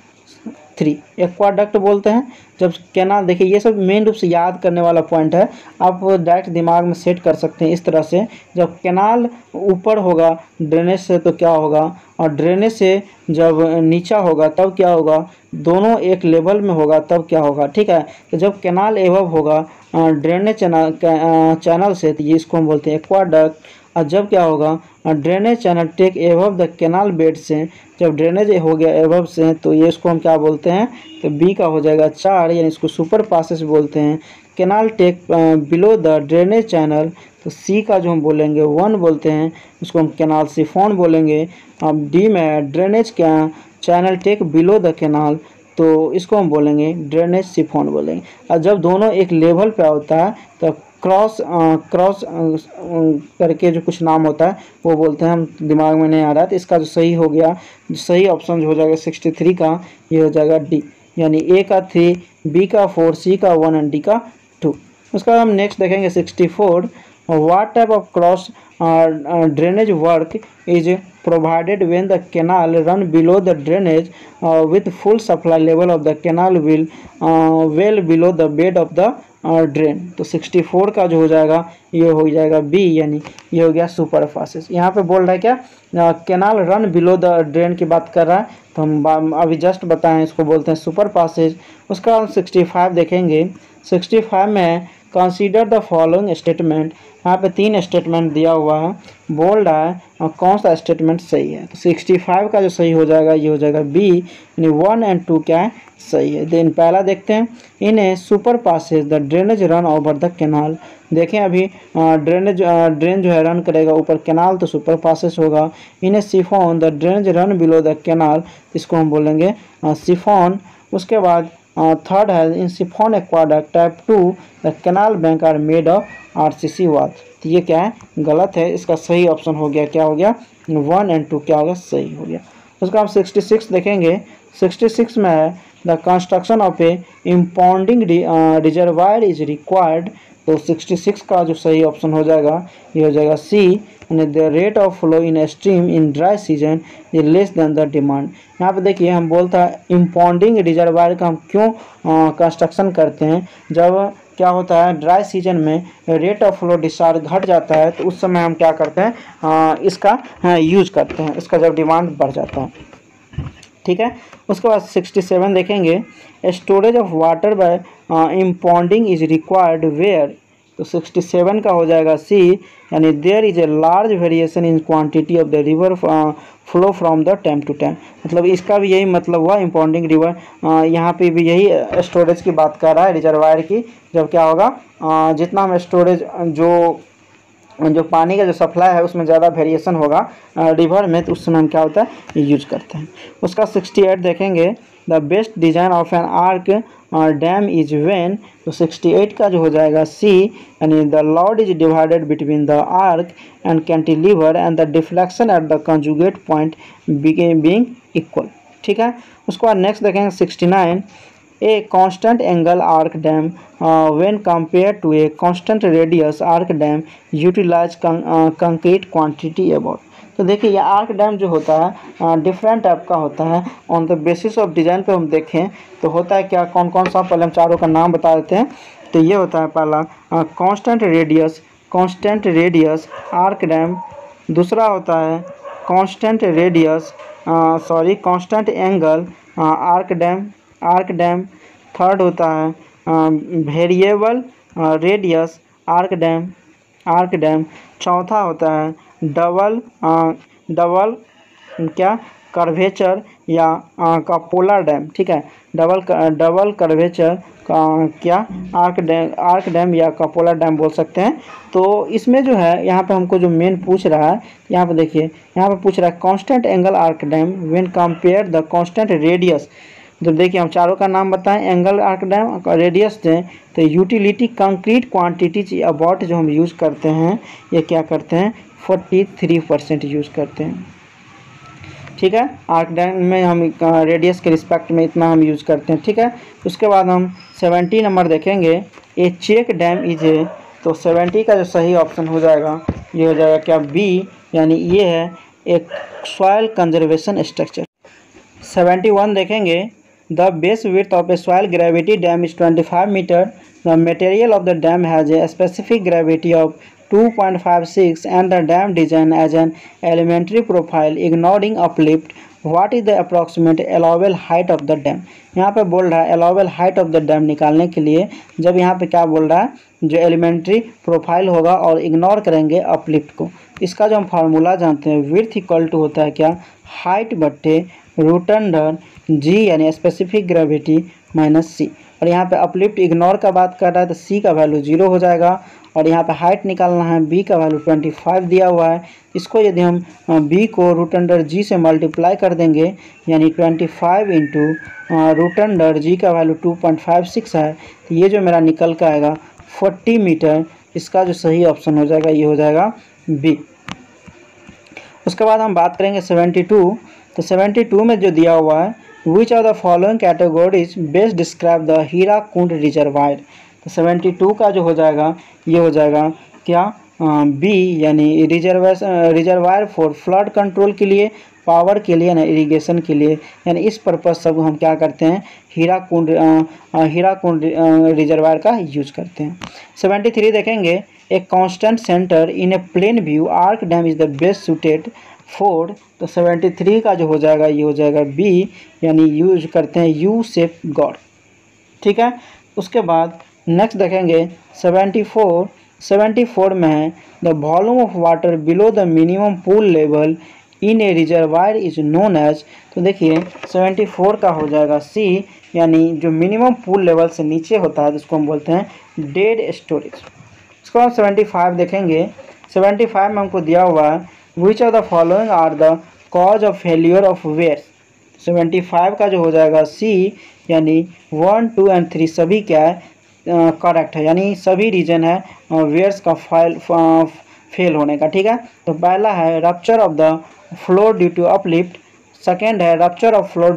3, एक्वाडक्ट बोलते हैं जब कैनाल। देखिए ये सब मेन रूप से याद करने वाला पॉइंट है, आप डायरेक्ट दिमाग में सेट कर सकते हैं इस तरह से, जब कैनाल ऊपर होगा ड्रेनेज से तो क्या होगा, और ड्रेनेज से जब नीचा होगा तब क्या होगा, दोनों एक लेवल में होगा तब क्या होगा, ठीक है। तो जब कैनाल एबव होगा ड्रेनेज चैनल से तो ये इसको हम बोलते हैं एक्वाडक्ट, और जब क्या होगा drainage channel take above the canal bed से, जब ड्रेनेज हो गया एबव से तो ये इसको हम क्या बोलते हैं, तो बी का हो जाएगा 4, यानी इसको सुपर पासेस बोलते हैं। Canal take below the drainage channel, तो सी का जो हम बोलेंगे 1 बोलते हैं, उसको हम कैनाल सिफॉन बोलेंगे। अब डी में drainage channel take below the canal, तो इसको हम बोलेंगे ड्रेनेज सिफॉन बोलेंगे। और जब दोनों एक लेवल पे होता है तो क्रॉस करके जो कुछ नाम होता है वो बोलते हैं, हम दिमाग में नहीं आ रहा है। तो इसका जो सही हो गया, जो सही ऑप्शन जो हो जाएगा 63 का ये हो जाएगा डी, यानी ए का 3, बी का 4, सी का 1 एंड डी का 2। उसका हम नेक्स्ट देखेंगे 64, what type of cross drainage work is provided when the canal run below the drainage with full supply level of the canal will well below the bed of the drain. तो 64 का जो हो जाएगा ये हो जाएगा B, यानी ये हो गया सुपर पासेस। यहाँ पे बोल रहा है क्या canal run below the drain की बात कर रहा है, तो हम अभी जस्ट बताएं इसको बोलते हैं सुपर पासेज। उसका हम 65 देखेंगे, 65 में कंसीडर द फॉलोइंग स्टेटमेंट, यहाँ पे 3 स्टेटमेंट दिया हुआ है, बोल रहा है और कौन सा स्टेटमेंट सही है। तो 65 का जो सही हो जाएगा ये हो जाएगा बी, यानी 1 एंड 2 क्या है सही है। देन पहला देखते हैं, in a super passage the drainage run over the canal. देखें अभी ड्रेन जो है रन करेगा ऊपर कैनाल तो सुपर पासेज होगा। In a siphon the drainage run below the canal, इसको हम बोलेंगे सिफॉन। उसके बाद थर्ड है in siphon aqueduct type 2 the canal bank are made of RCC wall. तो ये क्या है गलत है, इसका सही ऑप्शन हो गया क्या हो गया 1 एंड 2 क्या होगा सही हो गया। उसका हम 66 देखेंगे, 66 में है the construction of a impounding reservoir is required. तो 66 का जो सही ऑप्शन हो जाएगा ये हो जाएगा सी, यानी the rate of flow in stream in dry season is less than the demand. यहाँ पे देखिए हम बोलता है इम्पाउंडिंग रिजर्वायर का हम क्यों कंस्ट्रक्शन करते हैं, जब क्या होता है ड्राई सीजन में रेट ऑफ फ्लो डिस्चार्ज घट जाता है तो उस समय हम क्या करते हैं इसका यूज करते हैं, इसका जब डिमांड बढ़ जाता है। ठीक है। उसके बाद 67 देखेंगे, storage of water by impounding is required where. तो 67 का हो जाएगा सी, यानी there is a large variation in quantity of the river flow from the time to time. मतलब इसका भी यही मतलब हुआ, इम्पाउंडिंग रिवर यहाँ पे भी यही स्टोरेज की बात कर रहा है, रिजर्वायर की। जब क्या होगा, जितना हम स्टोरेज जो पानी का जो सप्लाई है उसमें ज़्यादा वेरिएशन होगा रिवर में, तो उस समय हम क्या होता है यूज करते हैं। उसका 68 देखेंगे, the best design of an arch dam is when. तो 68 का जो हो जाएगा सी, यानी the load is divided between the arch and cantilever and the deflection at the conjugate point being equal. ठीक है। उसके बाद नेक्स्ट देखेंगे 69, a constant angle arch dam when compare to a constant radius arch dam utilize concrete quantity about. तो देखिए ये arc dam जो होता है डिफरेंट टाइप का होता है। On the basis of design पे हम देखें तो होता है क्या, कौन कौन सा, पहले हम चारों का नाम बता देते हैं। तो ये होता है पहला कांस्टेंट रेडियस आर्क डैम, दूसरा होता है constant angle arch dam, third होता है वेरिएबल रेडियस आर्क डैम, चौथा होता है डबल कर्वेचर या का पोलर डैम। ठीक है, डबल कर्वेचर का क्या आर्क डैम या का पोलर डैम बोल सकते हैं। तो इसमें जो है यहाँ पे हमको जो मेन पूछ रहा है, यहाँ पे देखिए, यहाँ पे पूछ रहा है constant angle arch dam when compare the constant radius. जब देखिए हम चारों का नाम बताएं, एंगल आर्क डैम का रेडियस दें, तो यूटिलिटी कंक्रीट क्वांटिटीज अबाउट जो हम यूज़ करते हैं, ये क्या करते हैं 43% यूज़ करते हैं। ठीक है, आर्क डैम में हम रेडियस के रिस्पेक्ट में इतना हम यूज़ करते हैं। ठीक है। उसके बाद हम 70 नंबर देखेंगे, ए चेक डैम इज ए। तो 70 का जो सही ऑप्शन हो जाएगा ये हो जाएगा क्या बी, यानी ये है एक सॉइल कंजर्वेशन स्ट्रक्चर। 71 देखेंगे, the base width of a soil gravity dam is 25 metre, the material of the dam has a specific gravity of 2.56 and the dam design as an elementary profile ignoring uplift. What is the approximate allowable height of the dam? यहाँ पे बोल रहा है allowable height of the dam निकालने के लिए, जब यहाँ पे क्या बोल रहा है, जो एलिमेंट्री प्रोफाइल होगा और इग्नोर करेंगे अपलिफ्ट को। इसका जो हम फार्मूला जानते हैं, विड्थ इक्वल टू होता है क्या, हाइट बट्टे रूट अंडर जी, यानी स्पेसिफिक ग्रेविटी माइनस सी। और यहाँ पे अपलिफ्ट इग्नोर का बात कर रहा है तो सी का वैल्यू 0 हो जाएगा। और यहाँ पे हाइट निकालना है, बी का वैल्यू 25 दिया हुआ है। इसको यदि हम बी को रूट अंडर जी से मल्टीप्लाई कर देंगे, यानी 25 इंटू रूट अंडर जी का वैल्यू 2.56 है, तो ये जो मेरा निकल का आएगा 40 मीटर। इसका जो सही ऑप्शन हो जाएगा ये हो जाएगा बी। उसके बाद हम बात करेंगे 72। तो 72 में जो दिया हुआ है, which of the following categories best describe the Hirakud reservoir. तो 72 का जो हो जाएगा ये हो जाएगा क्या बी, यानी रिजर्वायर फॉर फ्लड कंट्रोल के लिए, पावर के लिए, ना इरिगेशन के लिए, यानी इस पर्पज़ सब हम क्या करते हैं, हीराकुंड रिजर्वायर का यूज करते हैं। 73 देखेंगे, a constant centre in a plane view arch dam is the best suited for. तो 73 का जो हो जाएगा ये हो जाएगा बी, यानी यूज करते हैं यू शेप गॉड। ठीक है। उसके बाद नेक्स्ट देखेंगे 74 में है, the volume of water below the minimum pool level in a reservoir is known as. तो देखिए 74 का हो जाएगा सी, यानी जो मिनिमम पूल लेवल से नीचे होता है जिसको हम बोलते हैं डेड स्टोरेज। उसके बाद 75 देखेंगे, 75 में हमको दिया हुआ है, which of the following are the cause of failure of weirs. 75 का जो हो जाएगा सी, यानी 1, 2 एंड 3 सभी क्या है करेक्ट है, यानी सभी रीजन है वेयर्स का फेल होने का। ठीक है। तो पहला है rupture of the floor due to uplift, second है rupture of floor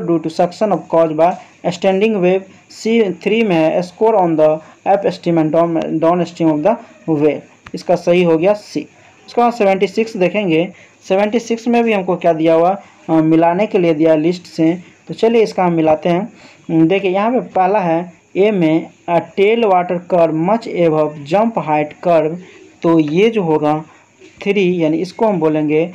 due to suction of cause by standing wave, C 3 में है scour on the up stream and down stream of the wave. इसका सही हो गया सी। उसके बाद 76 देखेंगे, 76 में भी हमको क्या दिया हुआ, मिलाने के लिए दिया लिस्ट से। तो चलिए इसका हम मिलाते हैं। देखिए यहाँ पे पहला है ए में tail water curve much above jump height curve. तो ये जो होगा 3, यानी इसको हम बोलेंगे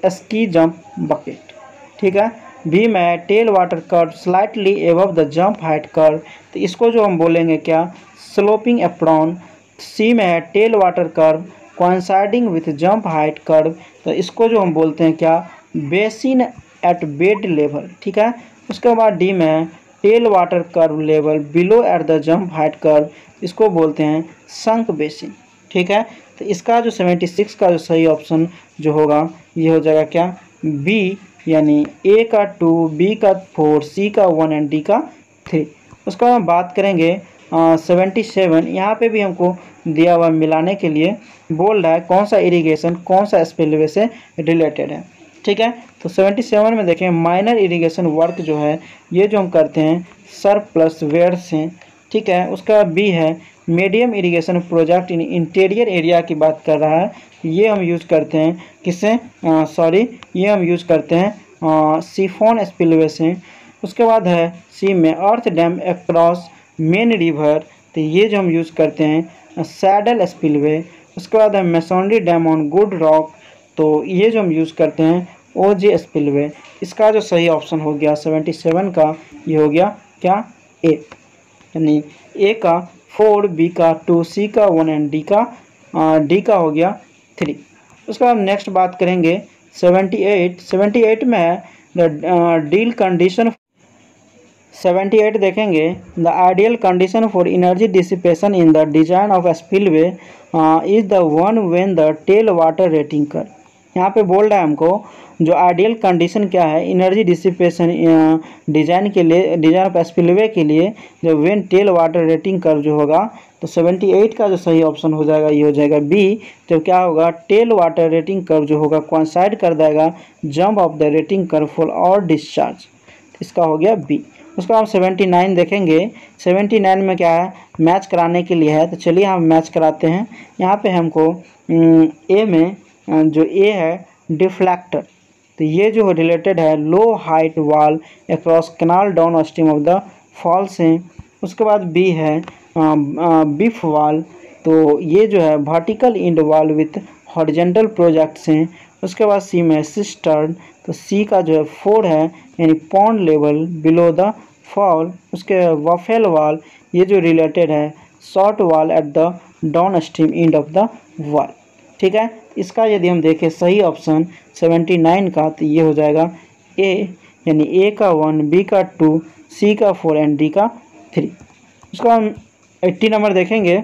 स्की जंप बकेट। ठीक है। बी में tail water curve slightly above the jump height curve, तो इसको जो हम बोलेंगे क्या, स्लोपिंग एप्रॉन। सी में है tail water curve coinciding with jump height curve, तो इसको जो हम बोलते हैं क्या, बेसिन एट बेड लेवल, ठीक है। उसके बाद डी में tail water curve level below at the jump height curve, इसको बोलते हैं संक बेसिन, ठीक है। तो इसका जो 76 का जो सही ऑप्शन जो होगा ये हो जाएगा क्या, बी, यानी ए का 2, बी का 4, सी का 1 एंड डी का 3। उसका हम बात करेंगे 77। यहाँ पे भी हमको दिया हुआ मिलाने के लिए बोल रहा है कौन सा इरिगेशन कौन सा स्पिलवे से रिलेटेड है, ठीक है। तो 77 में देखें माइनर इरिगेशन वर्क जो है ये जो हम करते हैं सरप्लस वेयर से, ठीक है। उसका बी है medium irrigation project in interior area की बात कर रहा है, ये हम यूज़ करते हैं किससे, ये हम यूज़ करते हैं सिफोन स्पिलवे से। उसके बाद है सी में अर्थ डैम अक्रॉस मेन रिवर, तो ये जो हम यूज़ करते हैं सैडल स्पिलवे। उसके बाद है masonry dam on good rock, तो ये जो हम यूज़ करते हैं ओजे स्पिलवे। इसका जो सही ऑप्शन हो गया 77 का ये हो गया क्या, ए, यानी ए का 4, बी का 2, सी का 1 एंड डी का हो गया 3। उसके बाद नेक्स्ट बात करेंगे 78 में है द डील कंडीशन। 78 देखेंगे the ideal condition for energy dissipation in the design of spillway is the one when the tail water rating curve. यहाँ पे बोल रहा है हमको जो आइडियल कंडीशन क्या है एनर्जी डिसिपेशन डिजाइन के लिए, डिजाइन ऑफ स्पिलवे के लिए, जो व्हेन टेल वाटर रेटिंग कर जो होगा, तो 78 का जो सही ऑप्शन हो जाएगा ये हो जाएगा बी। जब क्या होगा टेल वाटर रेटिंग कर्व जो होगा कोइंसाइड कर देगा jump of the rating curve fall और डिस्चार्ज, इसका हो गया बी। उसका हम 79 देखेंगे। 79 में क्या है, मैच कराने के लिए है, तो चलिए हम मैच कराते हैं। यहाँ पे हमको ए में जो ए है डिफ्लेक्टर, तो ये जो रिलेटेड है low height wall across canal down stream of the fall से। उसके बाद बी है बिफ वॉल, तो ये जो है vertical end wall with horizontal project से। उसके बाद सी में सिस्टर्न, तो सी का जो है 4 है, यानी pond level below the fall. उसके वफेल वॉल, ये जो रिलेटेड है short wall at the down stream end of the wall, ठीक है। इसका यदि हम देखें सही ऑप्शन 79 का, तो ये हो जाएगा ए, यानी ए का 1, बी का 2, सी का 4 एंड डी का 3। उसका हम 80 नंबर देखेंगे।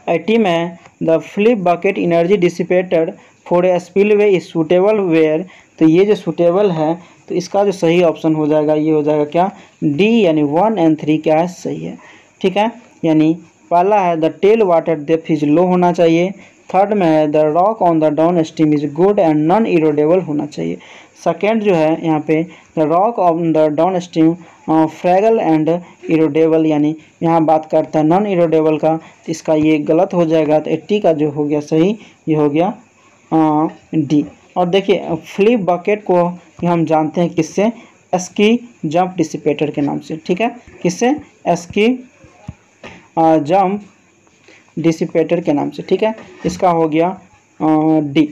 80 में the flip bucket energy dissipated for a spillway is suitable where, तो ये जो सूटेबल है तो इसका जो सही ऑप्शन हो जाएगा ये हो जाएगा क्या, डी, यानी 1 एंड 3 क्या है, सही है, ठीक है। यानी पहला है the tail water depth is low होना चाहिए। थर्ड में है the rock on the down stream is good and non erodible होना चाहिए। सेकेंड जो है यहाँ पे the rock on the down stream fragile and erodible, यानी यहाँ बात करता है नॉन इरोडेबल का, तो इसका ये गलत हो जाएगा। तो 80 का जो हो गया सही ये हो गया डी। और देखिए फ्लिप बकेट को हम जानते हैं किससे, स्की जंप डिसिपेटर के नाम से, ठीक है। किससे, स्की जंप डिसिपेटर के नाम से, ठीक है। इसका हो गया डी।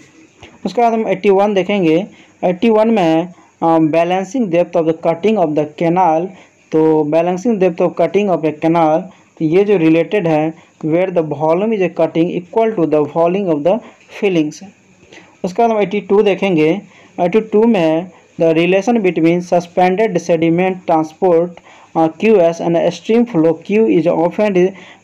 उसके बाद हम 81 देखेंगे। 81 में balancing depth of the cutting of the canal, तो balancing depth of cutting of the canal, तो ये जो रिलेटेड है where the volume is a cutting equal to the volume of the fillings. उसके बाद हम 82 देखेंगे। 82 में the relation between suspended sediment transport QS and stream flow Q is often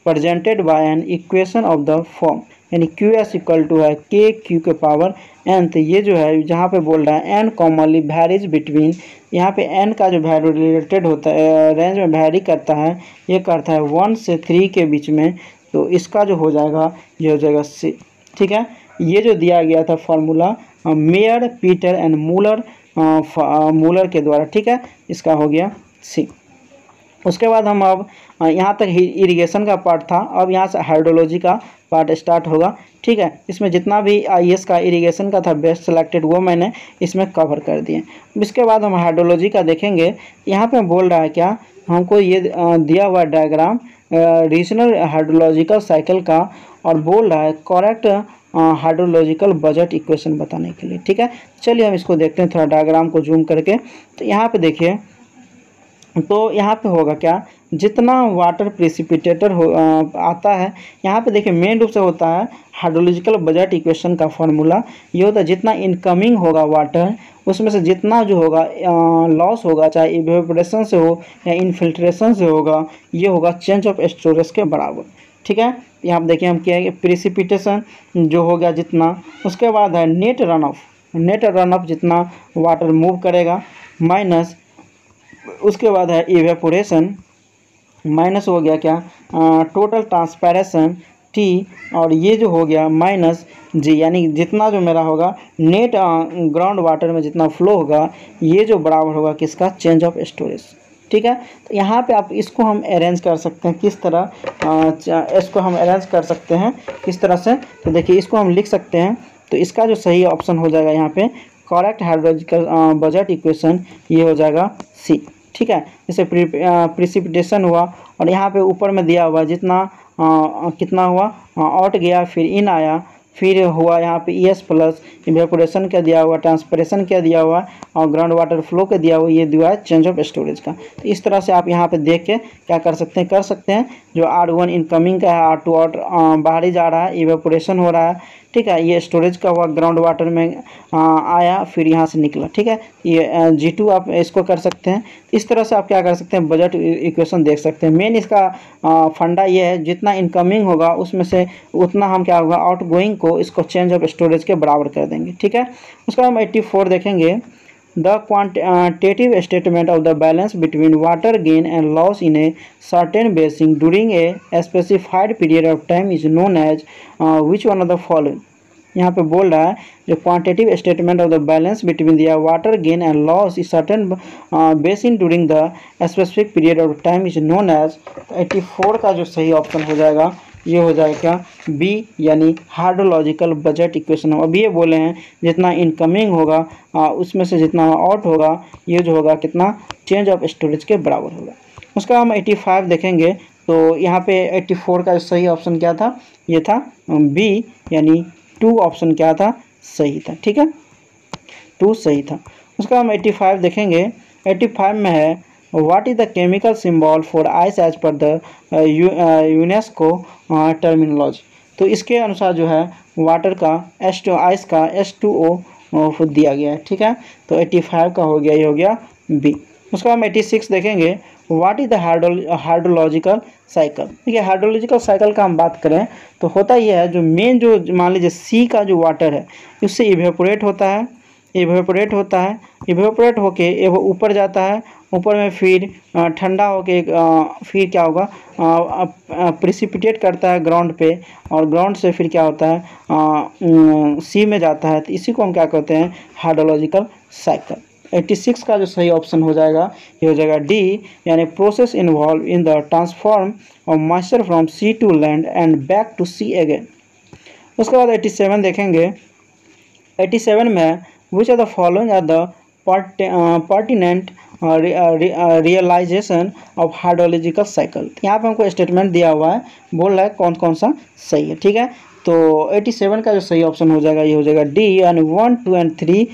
presented by an equation of the form, यानी QS equal to है KQ के power n। तो ये जो है जहाँ पे बोल रहा है n कॉमनली वैरीज बिटवीन, यहाँ पे n का जो वैल्यू रिलेटेड होता है रेंज में वैरी करता है, ये करता है 1 से 3 के बीच में, तो इसका जो हो जाएगा ये हो जाएगा C, ठीक है। ये जो दिया गया था formula mayor, Peter and Müller के द्वारा, ठीक है। इसका हो गया C। उसके बाद हम अब यहाँ तक इरिगेशन का पार्ट था, अब यहाँ से हाइड्रोलॉजी का पार्ट स्टार्ट होगा, ठीक है। इसमें जितना भी IAS का इरिगेशन का था बेस्ट सेलेक्टेड वो मैंने इसमें कवर कर दिए। इसके बाद हम हाइड्रोलॉजी का देखेंगे। यहाँ पे बोल रहा है क्या, हमको ये दिया हुआ डायग्राम रीजनल हाइड्रोलॉजिकल साइकिल का, और बोल रहा है करेक्ट हाइड्रोलॉजिकल बजट इक्वेशन बताने के लिए। ठीक है, चलिए हम इसको देखते हैं थोड़ा डायग्राम को जूम करके। तो यहाँ पे देखिए, तो यहाँ पे होगा क्या, जितना वाटर प्रेसिपिटेटर आता है, यहाँ पे देखिए मेन रूप से होता है हाइड्रोलॉजिकल बजट इक्वेशन का फॉर्मूला ये होता है, जितना इनकमिंग होगा वाटर उसमें से जितना जो होगा लॉस होगा, चाहे इवेपोरेशन से हो या इनफिल्ट्रेशन से होगा, ये होगा चेंज ऑफ स्टोरेज के बराबर। ठीक है, यहाँ पे देखिए हम क्या है, प्रेसिपिटेशन जो हो गया जितना, उसके बाद है net run of, net run of जितना वाटर मूव करेगा, माइनस उसके बाद है इवेपोरेशन, माइनस हो गया क्या, टोटल ट्रांसपैरेशन टी, और ये जो हो गया माइनस जी, यानी जितना जो मेरा होगा नेट ग्राउंड वाटर में जितना फ्लो होगा, ये जो बराबर होगा किसका, चेंज ऑफ स्टोरेज। ठीक है, तो यहाँ पे आप इसको हम अरेंज कर सकते हैं किस तरह, इसको हम अरेंज कर सकते हैं किस तरह से, तो देखिए इसको हम लिख सकते हैं। तो इसका जो सही ऑप्शन हो जाएगा यहाँ पे करेक्ट हाइड्रोलॉजिकल बजट इक्वेशन, ये हो जाएगा सी। ठीक है, जैसे प्रेसिपिटेशन हुआ और यहाँ पे ऊपर में दिया हुआ जितना कितना हुआ, आउट गया फिर इन आया, फिर हुआ यहाँ पे ES प्लस इवेपोरेशन क्या दिया हुआ, ट्रांसपरेशन क्या दिया हुआ, और ग्राउंड वाटर फ्लो क्या दिया हुआ, ये दिया है चेंज ऑफ स्टोरेज का। तो इस तरह से आप यहाँ पे देख के क्या कर सकते हैं, जो R1 इनकमिंग का है, R2 आउट बाहर ही जा रहा है, इवेपोरेशन हो रहा है। ठीक है, ये स्टोरेज का हुआ ग्राउंड वाटर में आया फिर यहाँ से निकला। ठीक है, ये G2 आप इसको कर सकते हैं। इस तरह से आप क्या कर सकते हैं, बजट इक्वेशन देख सकते हैं। मेन इसका फंडा ये है, जितना इनकमिंग होगा उसमें से उतना हम क्या होगा आउट गोइंग को इसको चेंज ऑफ स्टोरेज के बराबर कर देंगे। ठीक है, उसका हम 84 देखेंगे, the quantitative statement of the balance between water gain and loss in a certain basin during a specified period of time is known as which one of the following. यहाँ पे बोल रहा है जो quantitative statement of the balance between the water gain and loss is certain basin during the specific period of time is known as. 84 का जो सही option हो जाएगा ये हो जाएगा क्या, बी, यानी हाइड्रोलॉजिकल बजट इक्वेशन। अभी ये बोले हैं जितना इनकमिंग होगा उसमें से जितना आउट होगा, ये जो होगा कितना चेंज ऑफ स्टोरेज के बराबर होगा। उसका हम 85 देखेंगे, तो यहाँ पे 84 का सही ऑप्शन क्या था, ये था बी, यानी 2 ऑप्शन क्या था, सही था। ठीक है, 2 सही था। उसका हम 85 देखेंगे, 85 में है what is the chemical symbol for ice as per the UNESCO terminology. तो इसके अनुसार जो है वाटर का आइस का H2O दिया गया है। ठीक है, तो 85 का हो गया, ये हो गया बी। उसका हम 86 देखेंगे, what is the hydrological cycle. देखिए हाइड्रोलॉजिकल साइकिल का हम बात करें तो होता यह है, जो मेन जो मान लीजिए सी का जो वाटर है उससे इवेपोरेट होता है, इवेपोरेट होके वो ऊपर जाता है, ऊपर में फिर ठंडा होके फिर क्या होगा प्रेसिपिटेट करता है ग्राउंड पे, और ग्राउंड से फिर क्या होता है सी में जाता है। तो इसी को हम क्या कहते हैं, हाइड्रोलॉजिकल साइकिल। 86 का जो सही ऑप्शन हो जाएगा ये हो जाएगा डी, यानी process involve in the transform of moisture from sea to land and back to sea again. उसके बाद 87 देखेंगे, 87 में which are the following are the pertinent realization of hydrological cycle. यहाँ पे हमको स्टेटमेंट दिया हुआ है, बोल रहा है कौन कौन सा सही है। ठीक है, तो 87 का जो सही ऑप्शन हो जाएगा ये हो जाएगा डी, यानी 1, 2 एंड 3,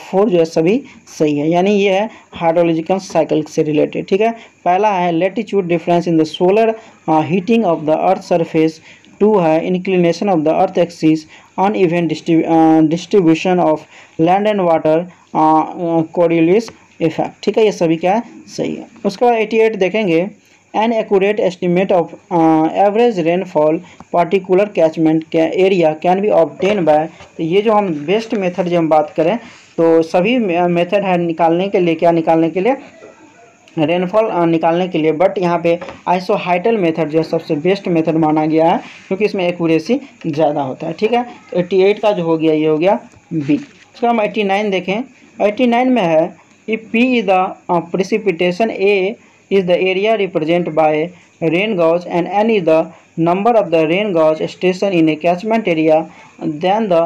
4 जो है सभी सही है, यानी ये है हाइड्रोलॉजिकल साइकिल से रिलेटेड। ठीक है, पहला है latitude difference in the solar heating of the earth surface, 2 है inclination of the earth axis, uneven distribution of land and water, Coriolis effect. ठीक है, ये सभी क्या है सही है। उसके बाद 88 देखेंगे, an accurate estimate of average rainfall particular catchment area can be obtain bye. तो ये जो हम बेस्ट मेथड जो हम बात करें तो सभी मेथड है निकालने के लिए, क्या निकालने के लिए, रेनफॉल निकालने के लिए, बट यहाँ पे आइसोहाइटल मेथड जो है सबसे बेस्ट मेथड माना गया है क्योंकि इसमें एक्यूरेसी ज़्यादा होता है। ठीक है, तो 88 का जो हो गया ये हो गया बी। उसका हम 89 देखें, 89 में है if P is the precipitation, A is the area represented by rain gauge and N is the number of the rain gauge station in a catchment area, then the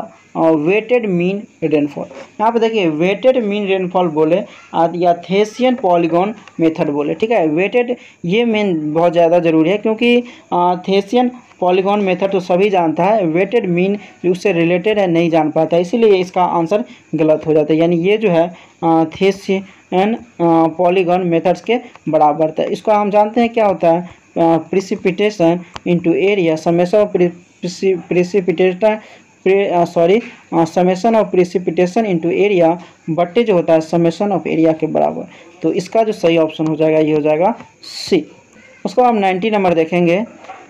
weighted mean rainfall। यहाँ पे देखिए weighted mean rainfall बोले या थेसियन polygon method बोले। ठीक है, weighted ये main बहुत ज़्यादा ज़रूरी है क्योंकि थेसियन पॉलीगॉन मेथड तो सभी जानता है, वेटेड मीन जो उससे रिलेटेड है नहीं जान पाता, इसीलिए इसका आंसर गलत हो जाता है। यानी ये जो है थेसियन पॉलीगॉन मेथड्स के बराबर था। इसको हम जानते हैं क्या होता है, precipitation into area, summation of summation of precipitation into area बट्टे जो होता है समेशन ऑफ एरिया के बराबर। तो इसका जो सही ऑप्शन हो जाएगा ये हो जाएगा सी। उसको हम 90 नंबर देखेंगे।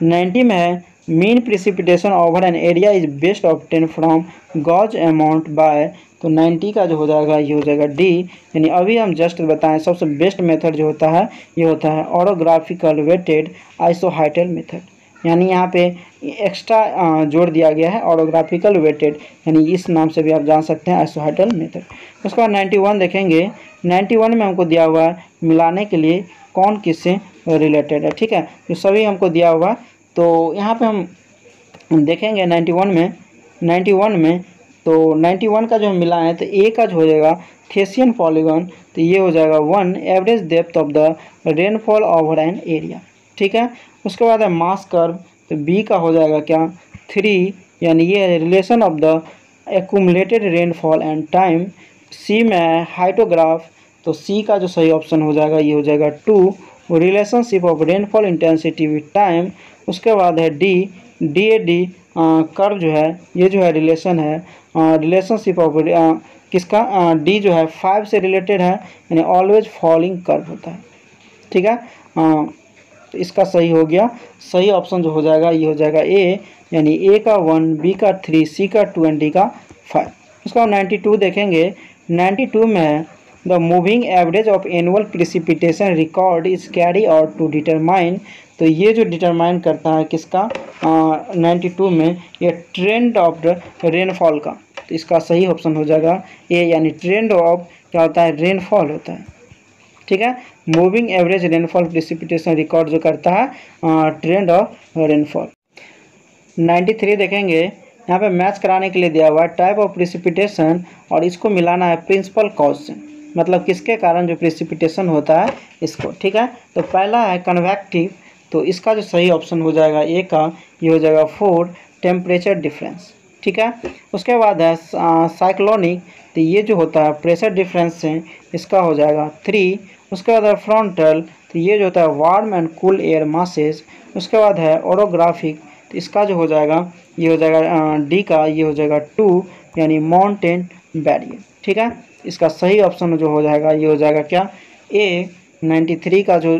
90 में है mean precipitation over an area is best obtain from gauge amount by, तो 90 का जो हो जाएगा ये हो जाएगा डी। यानी अभी हम जस्ट बताएं सबसे बेस्ट मेथड जो होता है ये होता है ऑरोग्राफिकल वेटेड आइसोहाइटल मेथड। यानी यहाँ पे एक्स्ट्रा जोड़ दिया गया है ऑरोग्राफिकल वेटेड, यानी इस नाम से भी आप जान सकते हैं आइसोहाइटल मेथड। उसके बाद 91 देखेंगे। 91 में हमको दिया हुआ है मिलाने के लिए कौन किससे रिलेटेड है, ठीक है, जो सभी हमको दिया हुआ। तो यहाँ पे हम देखेंगे 91 में तो 91 का जो हम मिलाएं तो ए का जो हो जाएगा थेसियन पॉलीगॉन, तो ये हो जाएगा 1 average depth of the rainfall over an area, ठीक है। उसके बाद है मास कर्व, तो बी का हो जाएगा क्या 3, यानी ये है relation of the accumulated rainfall and time. C में है हाइड्रोग्राफ, तो सी का जो सही ऑप्शन हो जाएगा ये हो जाएगा 2 relationship of rainfall intensity with time. उसके बाद है डी कर्व जो है ये जो है रिलेशन है रिलेशनशिप ऑफ किसका डी जो है 5 से रिलेटेड है, यानी ऑलवेज फॉलिंग कर्व होता है, ठीक है। तो इसका सही हो गया, सही ऑप्शन जो हो जाएगा ये हो जाएगा ए, यानी ए का 1, बी का 3, सी का 2 एंड डी का 5। उसका 92 देखेंगे। 92 में है the moving average of annual precipitation record is carry out to determine, तो ये जो डिटरमाइन करता है किसका 92 में ये ट्रेंड ऑफ द रेनफॉल का, तो इसका सही ऑप्शन हो जाएगा ए, यानी ट्रेंड ऑफ क्या होता है रेनफॉल होता है, ठीक है। Moving average rainfall precipitation record जो करता है ट्रेंड ऑफ रेनफॉल। 93 देखेंगे। यहाँ पे मैच कराने के लिए दिया हुआ है टाइप ऑफ प्रिसिपिटेशन और इसको मिलाना है प्रिंसिपल कॉज से, मतलब किसके कारण जो प्रिसिपिटेशन होता है इसको, ठीक है। तो पहला है कन्वेक्टिव, तो इसका जो सही ऑप्शन हो जाएगा ए का ये हो जाएगा 4 टेम्परेचर डिफरेंस, ठीक है। उसके बाद है साइक्लोनिक, तो ये जो होता है प्रेशर डिफरेंस से इसका हो जाएगा 3। उसके बाद है फ्रंटल, तो ये जो होता है warm and cool air masses. उसके बाद है ओरोग्राफिक, तो इसका जो हो जाएगा ये हो जाएगा डी का ये हो जाएगा 2, यानी माउंटेन बैरियर, ठीक है। इसका सही ऑप्शन जो हो जाएगा ये हो जाएगा क्या ए। 93 का जो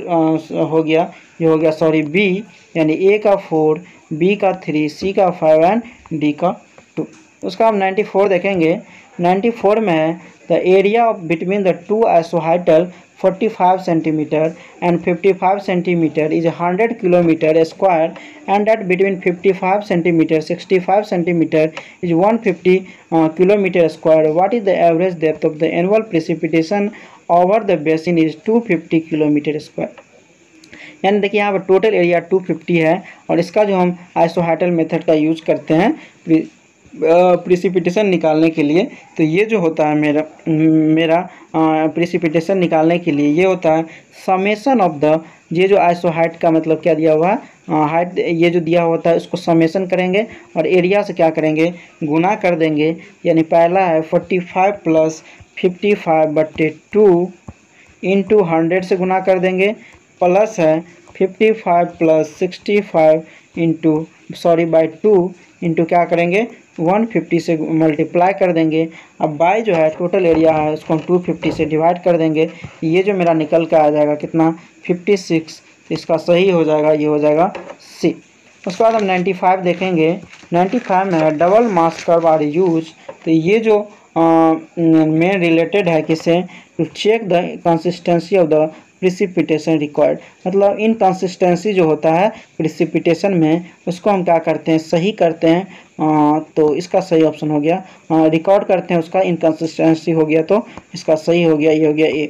हो गया ये हो गया सॉरी बी, यानी ए का 4, बी का 3, सी का 5 एंड डी का 2। उसका हम 94 देखेंगे। 94 में है the area of between the two isohyetal 45 centimetre and 55 centimetre is 100 kilometre square and that between 55 centimetre 65 centimetre is 150 kilometre square. What is the average depth of the annual precipitation over the basin is 250 kilometre square. यानी देखिए यहाँ पर total area 250 है और इसका जो हम आइसोहाइटल method का यूज करते हैं प्रिसिपिटेशन निकालने के लिए, तो ये जो होता है मेरा प्रिसिपिटेशन निकालने के लिए ये होता है समेशन ऑफ द, ये जो आइसोहाइट का मतलब क्या दिया हुआ है हाइट, ये जो दिया होता है उसको समेशन करेंगे और एरिया से क्या करेंगे गुना कर देंगे। यानी पहला है 45 प्लस 55/2 इंटू 100 से गुना कर देंगे, प्लस है 55 प्लस 65 इंटू बाई 2 इंटू क्या करेंगे 150 से मल्टीप्लाई कर देंगे। अब बाई जो है टोटल एरिया है उसको हम 250 से डिवाइड कर देंगे, ये जो मेरा निकल के आ जाएगा कितना 56। इसका सही हो जाएगा ये हो जाएगा सी। उसके बाद हम 95 देखेंगे। 95 में है double mass curve are use, तो ये जो मेन रिलेटेड है किससे to check the consistency of the precipitation required, मतलब इनकंसिस्टेंसी जो होता है प्रिसिपिटेशन में उसको हम क्या करते हैं सही करते हैं। तो इसका सही ऑप्शन हो गया रिकॉर्ड करते हैं उसका इनकंसिस्टेंसी हो गया, तो इसका सही हो गया ये हो गया ए।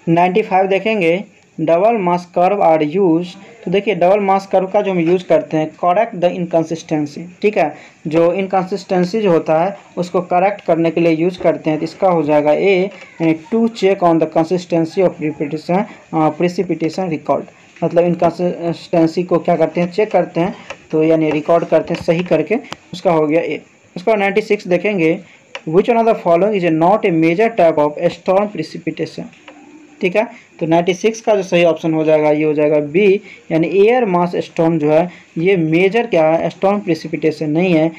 95 देखेंगे double mass curve are use, तो देखिए डबल मास कर्व का जो हम यूज करते हैं करेक्ट द इनकंसिस्टेंसी, ठीक है, जो इनकंसिस्टेंसी जो होता है उसको करेक्ट करने के लिए यूज करते हैं, तो इसका हो जाएगा ए, यानी to check on the consistency of precipitation record. मतलब इनकंसिस्टेंसी को क्या करते हैं, चेक करते हैं, तो यानी रिकॉर्ड करते हैं सही करके, उसका हो गया ए। उसका 96 देखेंगे, which one of the following is not a major type of storm precipitation. ठीक है, तो 96 का जो सही ऑप्शन हो जाएगा ये हो जाएगा बी, यानी एयर मास स्टॉर्म जो है ये मेजर क्या है, स्टॉर्म प्रिसिपिटेशन नहीं है,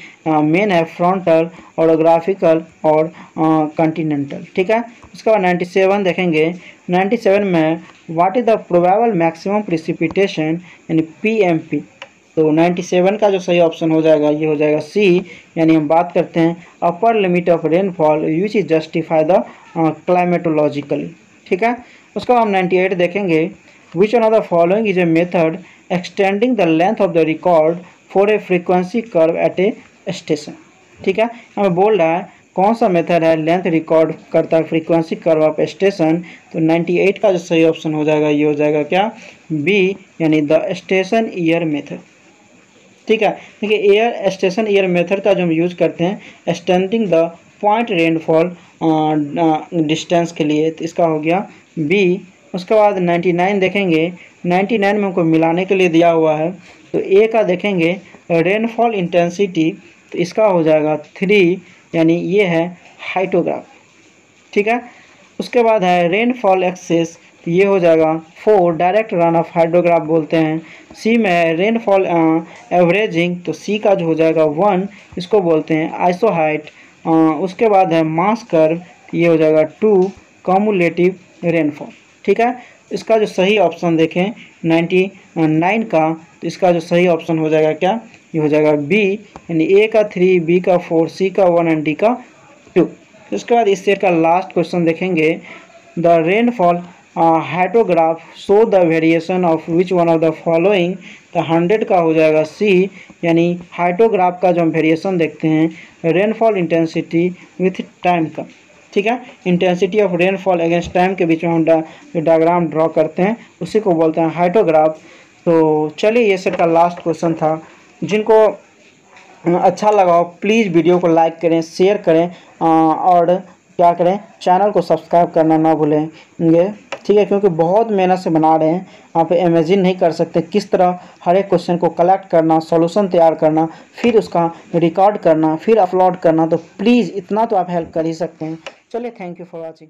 मेन है फ्रंटल, ऑरोग्राफिकल और कॉन्टिनेंटल। ठीक है, उसके बाद 97 देखेंगे, 97 में what is the probable maximum precipitation यानी पीएमपी। तो 97 का जो सही ऑप्शन हो जाएगा ये हो जाएगा सी, यानी हम बात करते हैं upper limit of rainfall which is justify the climatologically. ठीक है, उसका हम 98 देखेंगे, which one of the following is a method extending the length of the record for a frequency curve at a station. ठीक है, हमें बोल रहा है कौन सा मेथड है लेंथ रिकॉर्ड करता है फ्रीक्वेंसी कर्व ऑफ स्टेशन। तो 98 का जो सही ऑप्शन हो जाएगा ये हो जाएगा क्या, बी, यानी द स्टेशन ईयर मेथड। ठीक है, देखिए एयर स्टेशन ईयर मेथड का जो हम यूज करते हैं extending the point rainfall distance के लिए, तो इसका हो गया बी। उसके बाद 99 देखेंगे, 99 में हमको मिलाने के लिए दिया हुआ है, तो ए का देखेंगे रेनफॉल इंटेंसिटी, तो इसका हो जाएगा 3, यानी ये है हाइटोग्राफ। ठीक है, उसके बाद है रेनफॉल एक्सेस, तो ये हो जाएगा 4, डायरेक्ट रन ऑफ हाइड्रोग्राफ बोलते हैं। सी में है रेनफॉल एवरेजिंग, तो सी का जो हो जाएगा 1, इसको बोलते हैं आइसोहाइट। उसके बाद है मास कर्व, ये हो जाएगा 2, कम्युलेटिव रेनफॉल। ठीक है, इसका जो सही ऑप्शन देखें 99 का, तो इसका जो सही ऑप्शन हो जाएगा क्या, ये हो जाएगा बी, यानी ए का 3, बी का 4, सी का 1 एंड डी का 2। उसके बाद इस सेट का लास्ट क्वेश्चन देखेंगे, the rainfall hydrograph show the variation of which one of the following. तो 100 का हो जाएगा सी, यानी हाइड्रोग्राफ का जो हम वेरिएशन देखते हैं रेनफॉल इंटेंसिटी विथ टाइम का। ठीक है, intensity of rainfall against time के बीच में हम जो डायग्राम ड्रॉ करते हैं उसी को बोलते हैं हाइड्रोग्राफ। तो चलिए ये सेट का लास्ट क्वेश्चन था। जिनको अच्छा लगा हो प्लीज़ वीडियो को लाइक करें, शेयर करें और क्या करें, चैनल को सब्सक्राइब करना ना भूलेंगे। ठीक है, क्योंकि बहुत मेहनत से बना रहे हैं, आप इमेजिन नहीं कर सकते किस तरह हर एक क्वेश्चन को कलेक्ट करना, सॉल्यूशन तैयार करना, फिर उसका रिकॉर्ड करना, फिर अपलोड करना। तो प्लीज़ इतना तो आप हेल्प कर ही सकते हैं। चलिए, थैंक यू फॉर वॉचिंग।